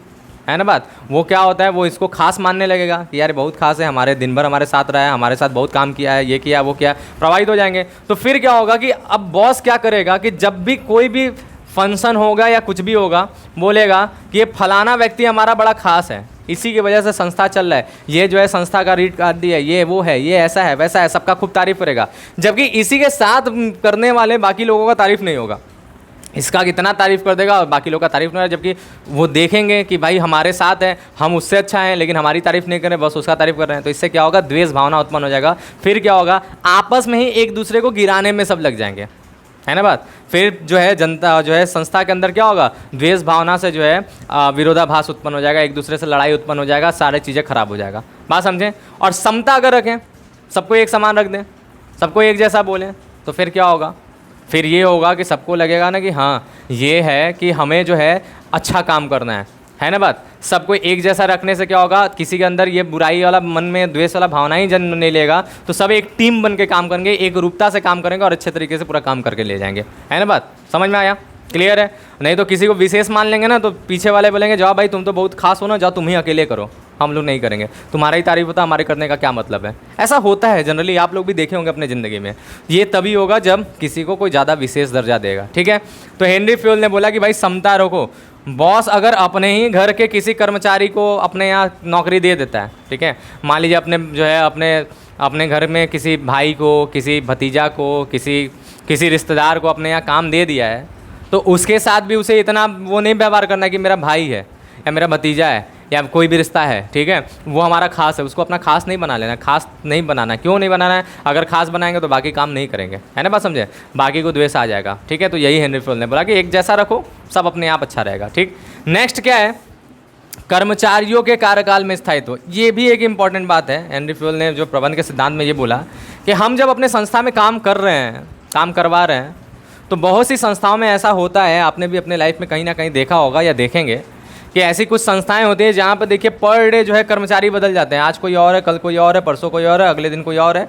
है ना बात, वो क्या होता है, वो इसको खास मानने लगेगा कि यार बहुत खास है, हमारे दिन भर हमारे साथ रहा है, हमारे साथ बहुत काम किया है, ये किया वो किया, प्रभावित हो जाएंगे। तो फिर क्या होगा कि अब बॉस क्या करेगा कि जब भी कोई भी फंक्शन होगा या कुछ भी होगा, बोलेगा कि ये फलाना व्यक्ति हमारा बड़ा खास है, इसी की वजह से संस्था चल रहा है, ये जो है संस्था का रीड आदि है, ये वो है, ये ऐसा है वैसा है, सबका खूब तारीफ करेगा। जबकि इसी के साथ करने वाले बाकी लोगों का तारीफ नहीं होगा, इसका कितना तारीफ़ कर देगा और बाकी लोग का तारीफ़ नहीं होगा। जबकि वो देखेंगे कि भाई हमारे साथ है, हम उससे अच्छा हैं, लेकिन हमारी तारीफ़ नहीं कर रहे, बस उसका तारीफ़ कर रहे हैं। तो इससे क्या होगा, द्वेष भावना उत्पन्न हो जाएगा। फिर क्या होगा, आपस में ही एक दूसरे को गिराने में सब लग जाएंगे, है ना बात। फिर जो है जनता जो है संस्था के अंदर क्या होगा, द्वेष भावना से जो है विरोधाभास उत्पन्न हो जाएगा, एक दूसरे से लड़ाई उत्पन्न हो जाएगा, सारी चीज़ें खराब हो जाएगा, बात समझें। और समता अगर रखें, सबको एक समान रख दें, सबको एक जैसा बोलें, तो फिर क्या होगा, फिर ये होगा कि सबको लगेगा ना कि हाँ ये है कि हमें जो है अच्छा काम करना है ना बात। सबको एक जैसा रखने से क्या होगा, किसी के अंदर ये बुराई वाला मन में द्वेष वाला भावना ही जन्म नहीं लेगा, तो सब एक टीम बन के काम करेंगे, एक रूपता से काम करेंगे और अच्छे तरीके से पूरा काम करके ले जाएंगे, है ना बात, समझ में आया, क्लियर है। नहीं तो किसी को विशेष मान लेंगे ना, तो पीछे वाले बोलेंगे जाओ भाई तुम तो बहुत खास हो ना, जाओ तुम ही अकेले करो, हम लोग नहीं करेंगे, तुम्हारा ही तारीफ होता, हमारे करने का क्या मतलब है। ऐसा होता है जनरली, आप लोग भी देखे होंगे अपने ज़िंदगी में। ये तभी होगा जब किसी को कोई ज़्यादा विशेष दर्जा देगा, ठीक है। तो हेनरी फ्यूल ने बोला कि भाई समता रखो। बॉस अगर अपने ही घर के किसी कर्मचारी को अपने यहाँ नौकरी दे देता है, ठीक है, मान लीजिए अपने जो है अपने घर में किसी भाई को, किसी भतीजा को, किसी रिश्तेदार को अपने यहाँ काम दे दिया है, तो उसके साथ भी उसे इतना वो नहीं व्यवहार करना कि मेरा भाई है या मेरा भतीजा है या कोई भी रिश्ता है, ठीक है, वो हमारा खास है, उसको अपना खास नहीं बना लेना, खास नहीं बनाना। क्यों नहीं बनाना है, अगर खास बनाएंगे तो बाकी काम नहीं करेंगे, है ना बात समझे, बाकी को द्वेष आ जाएगा, ठीक है। तो यही हेनरी फ्यूल ने बोला कि एक जैसा रखो, सब अपने आप अच्छा रहेगा, ठीक। नेक्स्ट क्या है, कर्मचारियों के कार्यकाल में स्थायित्व। ये भी एक इंपॉर्टेंट बात है। हेनरी फ्यूल ने जो प्रबंध के सिद्धांत में ये बोला कि हम जब अपने संस्था में काम कर रहे हैं, काम करवा रहे हैं, तो बहुत सी संस्थाओं में ऐसा होता है, आपने भी अपने लाइफ में कहीं ना कहीं देखा होगा या देखेंगे कि ऐसी कुछ संस्थाएं होती हैं जहाँ पर देखिए पर डे जो है कर्मचारी बदल जाते हैं। आज कोई और है, कल कोई और है, परसों कोई और है, अगले दिन कोई और है,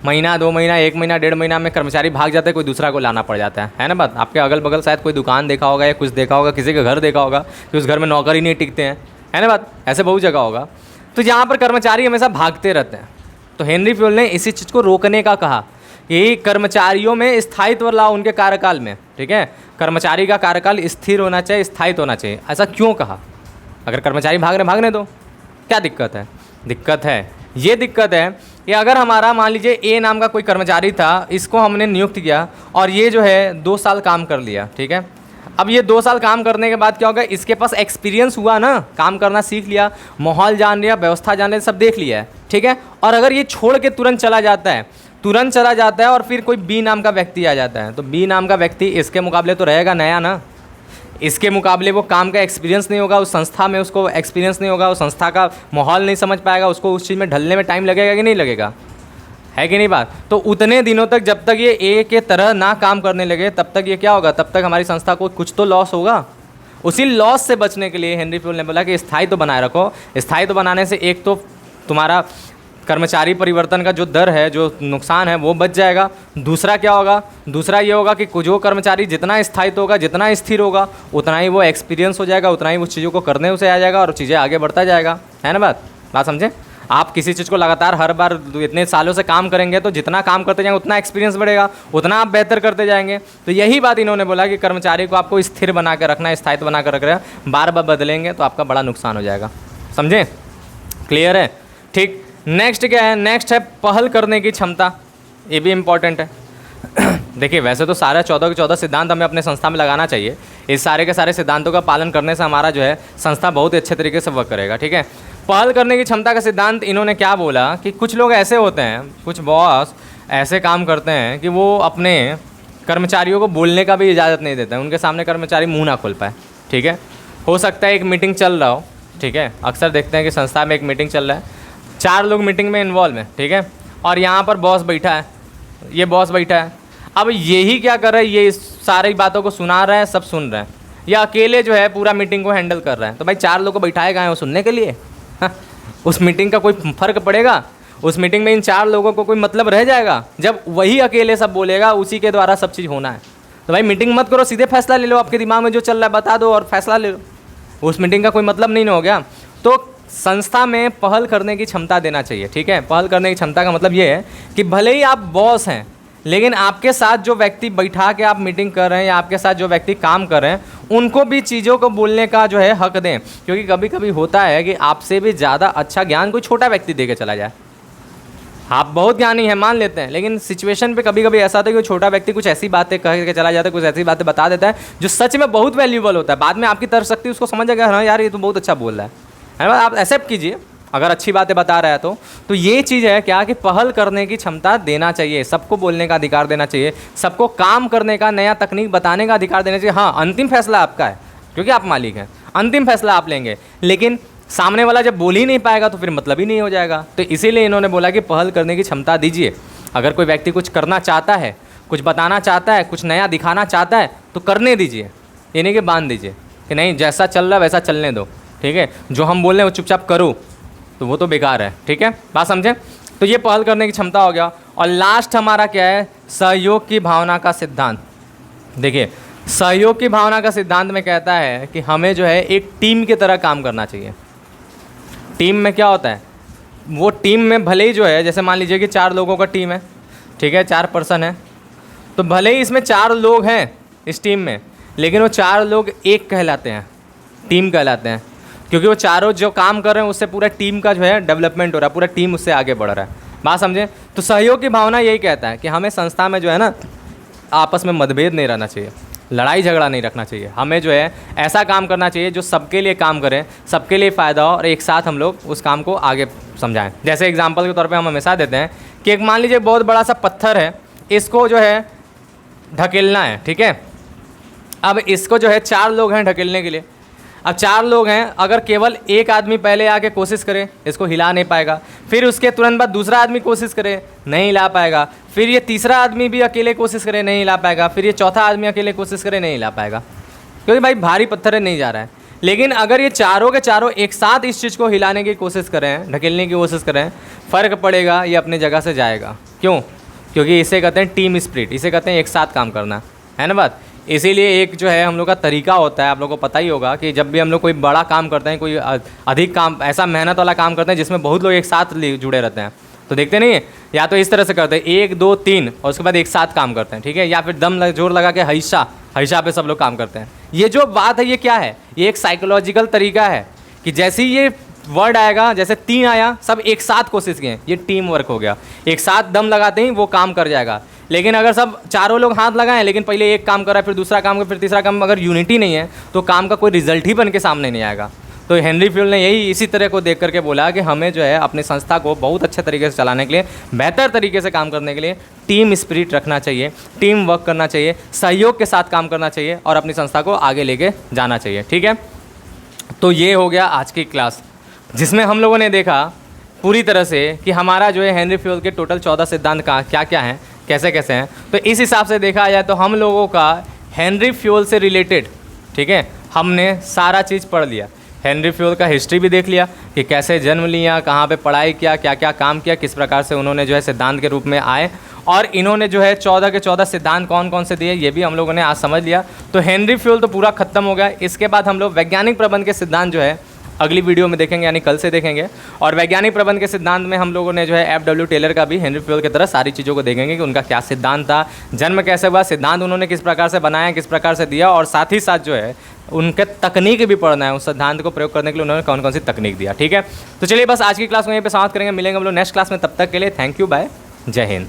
महीना 2 महीना 1 महीना 1.5 महीना में कर्मचारी भाग जाते हैं, कोई दूसरा को लाना पड़ जाता है ना बात। आपके अगल बगल शायद कोई दुकान देखा होगा या कुछ देखा होगा, किसी के घर देखा होगा कि उस घर में नौकर ही नहीं टिकते हैं, है ना बात, ऐसे बहुत जगह होगा। तो यहाँ पर कर्मचारी हमेशा भागते रहते हैं। तो हेनरी फ्यूल ने इसी चीज़ को रोकने का कहा कि कर्मचारियों में स्थायित्व लाओ उनके कार्यकाल में, ठीक है, कर्मचारी का कार्यकाल स्थिर होना चाहिए, स्थायित्व होना चाहिए। ऐसा क्यों कहा, अगर कर्मचारी भाग रहे भागने दो, क्या दिक्कत है। दिक्कत है, ये दिक्कत है कि अगर हमारा मान लीजिए ए नाम का कोई कर्मचारी था, इसको हमने नियुक्त किया और ये जो है 2 साल काम कर लिया, ठीक है। अब ये 2 साल काम करने के बाद क्या होगा, इसके पास एक्सपीरियंस हुआ ना, काम करना सीख लिया, माहौल जान लिया, व्यवस्था जान लिया, सब देख लिया है, ठीक है। और अगर ये छोड़ के तुरंत चला जाता है और फिर कोई बी नाम का व्यक्ति आ जाता है, तो बी नाम का व्यक्ति इसके मुकाबले तो रहेगा नया ना, इसके मुकाबले वो काम का एक्सपीरियंस नहीं होगा, उस संस्था में उसको एक्सपीरियंस नहीं होगा, उस संस्था का माहौल नहीं समझ पाएगा, उसको उस चीज़ में ढलने में टाइम लगेगा कि नहीं लगेगा, है कि नहीं बात। तो उतने दिनों तक जब तक ये ए के तरह ना काम करने लगे, तब तक ये क्या होगा, तब तक हमारी संस्था को कुछ तो लॉस होगा। उसी लॉस से बचने के लिए हेनरी फ्यूल ने बोला कि स्थायित्व बनाए रखो। स्थायित्व बनाने से एक तो तुम्हारा कर्मचारी परिवर्तन का जो दर है, जो नुकसान है, वो बच जाएगा। दूसरा क्या होगा, दूसरा ये होगा कि जो कर्मचारी जितना स्थायित्व होगा, जितना स्थिर होगा, उतना ही वो एक्सपीरियंस हो जाएगा, उतना ही उस चीज़ों को करने उसे आ जाएगा और चीज़ें आगे बढ़ता जाएगा, है ना बात समझे। आप किसी चीज़ को लगातार हर बार इतने सालों से काम करेंगे तो जितना काम करते जाएंगे उतना एक्सपीरियंस बढ़ेगा, उतना आप बेहतर करते जाएंगे। तो यही बात इन्होंने बोला कि कर्मचारी को आपको स्थिर बना कर रखना है, स्थायित्व बना कर रखना है, बार बार बदलेंगे तो आपका बड़ा नुकसान हो जाएगा, समझे, क्लियर है, ठीक। नेक्स्ट क्या है, नेक्स्ट है पहल करने की क्षमता। ये भी इम्पॉर्टेंट है। देखिए वैसे तो सारा 14 के 14 सिद्धांत हमें अपने संस्था में लगाना चाहिए, इस सारे के सारे सिद्धांतों का पालन करने से हमारा जो है संस्था बहुत ही अच्छे तरीके से वर्क करेगा। ठीक है, पहल करने की क्षमता का सिद्धांत इन्होंने क्या बोला कि कुछ लोग ऐसे होते हैं, कुछ बॉस ऐसे काम करते हैं कि वो अपने कर्मचारियों को बोलने का भी इजाज़त नहीं देते हैं, उनके सामने कर्मचारी मुंह ना खोल पाए। ठीक है, हो सकता है एक मीटिंग चल रहा हो, ठीक है, अक्सर देखते हैं कि संस्था में एक मीटिंग चल रहा है, 4 लोग मीटिंग में इन्वॉल्व हैं, ठीक है, और यहाँ पर बॉस बैठा है, ये बॉस बैठा है। अब यही क्या कर रहा है, ये सारी बातों को सुना रहा है, सब सुन रहे हैं, या अकेले जो है पूरा मीटिंग को हैंडल कर रहा है। तो भाई 4 लोग को बैठाएगा है वो सुनने के लिए? हाँ, उस मीटिंग का कोई फ़र्क पड़ेगा? उस मीटिंग में इन 4 लोगों को कोई मतलब रह जाएगा? जब वही अकेले सब बोलेगा, उसी के द्वारा सब चीज़ होना है। तो भाई मीटिंग मत करो, सीधे फैसला ले लो, आपके दिमाग में जो चल रहा है बता दो और फैसला ले लो। उस मीटिंग का कोई मतलब नहीं हो गया। तो संस्था में पहल करने की क्षमता देना चाहिए। ठीक है, पहल करने की क्षमता का मतलब ये है कि भले ही आप बॉस हैं, लेकिन आपके साथ जो व्यक्ति बैठा के आप मीटिंग कर रहे हैं या आपके साथ जो व्यक्ति काम कर रहे हैं, उनको भी चीज़ों को बोलने का जो है हक दें। क्योंकि कभी कभी होता है कि आपसे भी ज़्यादा अच्छा ज्ञान कोई छोटा व्यक्ति दे के चला जाए। आप बहुत ज्ञानी हैं मान लेते हैं, लेकिन सिचुएशन पे कभी कभी ऐसा होता है कि छोटा व्यक्ति कुछ ऐसी बातें कह के चला जाता है, कुछ ऐसी बातें बता देता है जो सच में बहुत वैल्यूबल होता है। बाद में आपकी तर्क शक्ति उसको समझ आएगा, हाँ यार ये तो बहुत अच्छा बोल रहा है ना, आप एक्सेप्ट कीजिए अगर अच्छी बातें बता रहा है तो ये चीज़ है क्या कि पहल करने की क्षमता देना चाहिए, सबको बोलने का अधिकार देना चाहिए, सबको काम करने का, नया तकनीक बताने का अधिकार देना चाहिए। हाँ, अंतिम फैसला आपका है क्योंकि आप मालिक हैं, अंतिम फैसला आप लेंगे, लेकिन सामने वाला जब बोल ही नहीं पाएगा तो फिर मतलब ही नहीं हो जाएगा। तो इसीलिए इन्होंने बोला कि पहल करने की क्षमता दीजिए। अगर कोई व्यक्ति कुछ करना चाहता है, कुछ बताना चाहता है, कुछ नया दिखाना चाहता है तो करने दीजिए, ये नहीं कि बांध दीजिए कि नहीं जैसा चल रहा है वैसा चलने दो। ठीक है, जो हम बोल रहे हैं वो चुपचाप करो, तो वो तो बेकार है। ठीक है, बात समझें? तो ये पहल करने की क्षमता हो गया। और लास्ट हमारा क्या है, सहयोग की भावना का सिद्धांत। देखिए, सहयोग की भावना का सिद्धांत में कहता है कि हमें जो है एक टीम की तरह काम करना चाहिए। टीम में क्या होता है, वो टीम में भले ही जो है, जैसे मान लीजिए कि 4 लोगों का टीम है, ठीक है, 4 पर्सन है, तो भले ही इसमें 4 लोग हैं इस टीम में, लेकिन वो 4 लोग एक कहलाते हैं, टीम कहलाते हैं, क्योंकि वो चारों जो काम कर रहे हैं उससे पूरा टीम का जो है डेवलपमेंट हो रहा है, पूरा टीम उससे आगे बढ़ रहा है। बात समझें? तो सहयोग की भावना यही कहता है कि हमें संस्था में जो है ना आपस में मतभेद नहीं रहना चाहिए, लड़ाई झगड़ा नहीं रखना चाहिए, हमें जो है ऐसा काम करना चाहिए जो सबके लिए काम करें, सबके लिए फ़ायदा हो और एक साथ हम लोग उस काम को आगे समझाएं। जैसे एग्जांपल के तौर पे हम हमेशा देते हैं कि एक मान लीजिए बहुत बड़ा सा पत्थर है, इसको जो है ढकेलना है, ठीक है, अब इसको जो है 4 लोग हैं ढकेलने के लिए। अब 4 लोग हैं, अगर केवल एक आदमी पहले आके कोशिश करे, इसको हिला नहीं पाएगा, फिर उसके तुरंत बाद दूसरा आदमी कोशिश करे, नहीं हिला पाएगा, फिर ये तीसरा आदमी भी अकेले कोशिश करे, नहीं हिला पाएगा, फिर ये चौथा आदमी अकेले कोशिश करे, नहीं हिला पाएगा, क्योंकि भाई भारी पत्थर है, नहीं जा रहा है। लेकिन अगर ये चारों के चारों एक साथ इस चीज़ को हिलाने की कोशिश करें, ढकेलने की कोशिश करें, फ़र्क पड़ेगा, ये अपनी जगह से जाएगा। क्यों? क्योंकि इसे कहते हैं टीम स्पिरिट, इसे कहते हैं एक साथ काम करना, है ना बात। इसीलिए एक जो है हम लोग का तरीका होता है, आप लोगों को पता ही होगा कि जब भी हम लोग कोई बड़ा काम करते हैं, कोई अधिक काम, ऐसा मेहनत वाला काम करते हैं जिसमें बहुत लोग एक साथ जुड़े रहते हैं, तो देखते नहीं है, या तो इस तरह से करते हैं 1 2 3 और उसके बाद एक साथ काम करते हैं, ठीक है, या फिर जोर लगा के हईशा पे सब लोग काम करते हैं। ये जो बात है ये क्या है, ये एक साइकोलॉजिकल तरीका है कि जैसे ही ये वर्ड आएगा, जैसे 3 आया, सब एक साथ कोशिश किए, ये टीम वर्क हो गया, एक साथ दम लगाते ही वो काम कर जाएगा। लेकिन अगर सब चारों लोग हाथ लगाएं, लेकिन पहले एक काम कर रहा है, फिर दूसरा काम कर, फिर तीसरा काम, अगर यूनिटी नहीं है तो काम का कोई रिजल्ट ही बन के सामने नहीं आएगा। तो हेनरी फ्यूल ने यही इसी तरह को देख करके बोला कि हमें जो है अपनी संस्था को बहुत अच्छे तरीके से चलाने के लिए, बेहतर तरीके से काम करने के लिए टीम स्पिरिट रखना चाहिए, टीम वर्क करना चाहिए, सहयोग के साथ काम करना चाहिए और अपनी संस्था को आगे लेके जाना चाहिए। ठीक है, तो ये हो गया आज की क्लास, जिसमें हम लोगों ने देखा पूरी तरह से कि हमारा जो है हेनरी फ्यूल के टोटल 14 सिद्धांत का क्या क्या हैं, कैसे कैसे हैं। तो इस हिसाब से देखा जाए तो हम लोगों का हेनरी फ्यूल से रिलेटेड, ठीक है, हमने सारा चीज़ पढ़ लिया। हेनरी फ्यूल का हिस्ट्री भी देख लिया कि कैसे जन्म लिया, कहाँ पे पढ़ाई किया, क्या क्या काम किया, किस प्रकार से उन्होंने जो है सिद्धांत के रूप में आए, और इन्होंने जो है 14 के 14 सिद्धांत कौन कौन से दिए, ये भी हम लोगों ने आज समझ लिया। तो हेनरी फ्यूल तो पूरा खत्म हो गया। इसके बाद हम लोग वैज्ञानिक प्रबंध के सिद्धांत जो है अगली वीडियो में देखेंगे, यानी कल से देखेंगे। और वैज्ञानिक प्रबंध के सिद्धांत में हम लोगों ने जो है F.W. टेलर का भी हेनरी फ्यूल की तरह सारी चीज़ों को देखेंगे कि उनका क्या सिद्धांत था, जन्म कैसे हुआ, सिद्धांत उन्होंने किस प्रकार से बनाया, किस प्रकार से दिया, और साथ ही साथ जो है उनके तकनीक भी पढ़ना है, उस सिद्धांत को प्रयोग करने के लिए उन्होंने कौन कौन सी तकनीक दिया। ठीक है, तो चलिए बस आज की क्लास को यहीं पे समाप्त करेंगे, मिलेंगे हम लोग नेक्स्ट क्लास में, तब तक के लिए थैंक यू, बाय, जय हिंद।